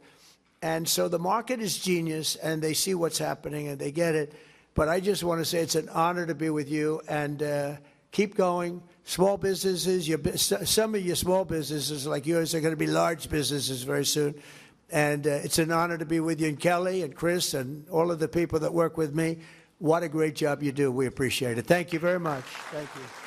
And so the market is genius, and they see what's happening, and they get it. But I just want to say it's an honor to be with you, and keep going. Small businesses, some of your small businesses like yours are going to be large businesses very soon. And it's an honor to be with you, and Kelly and Chris and all of the people that work with me. What a great job you do. We appreciate it. Thank you very much. Thank you.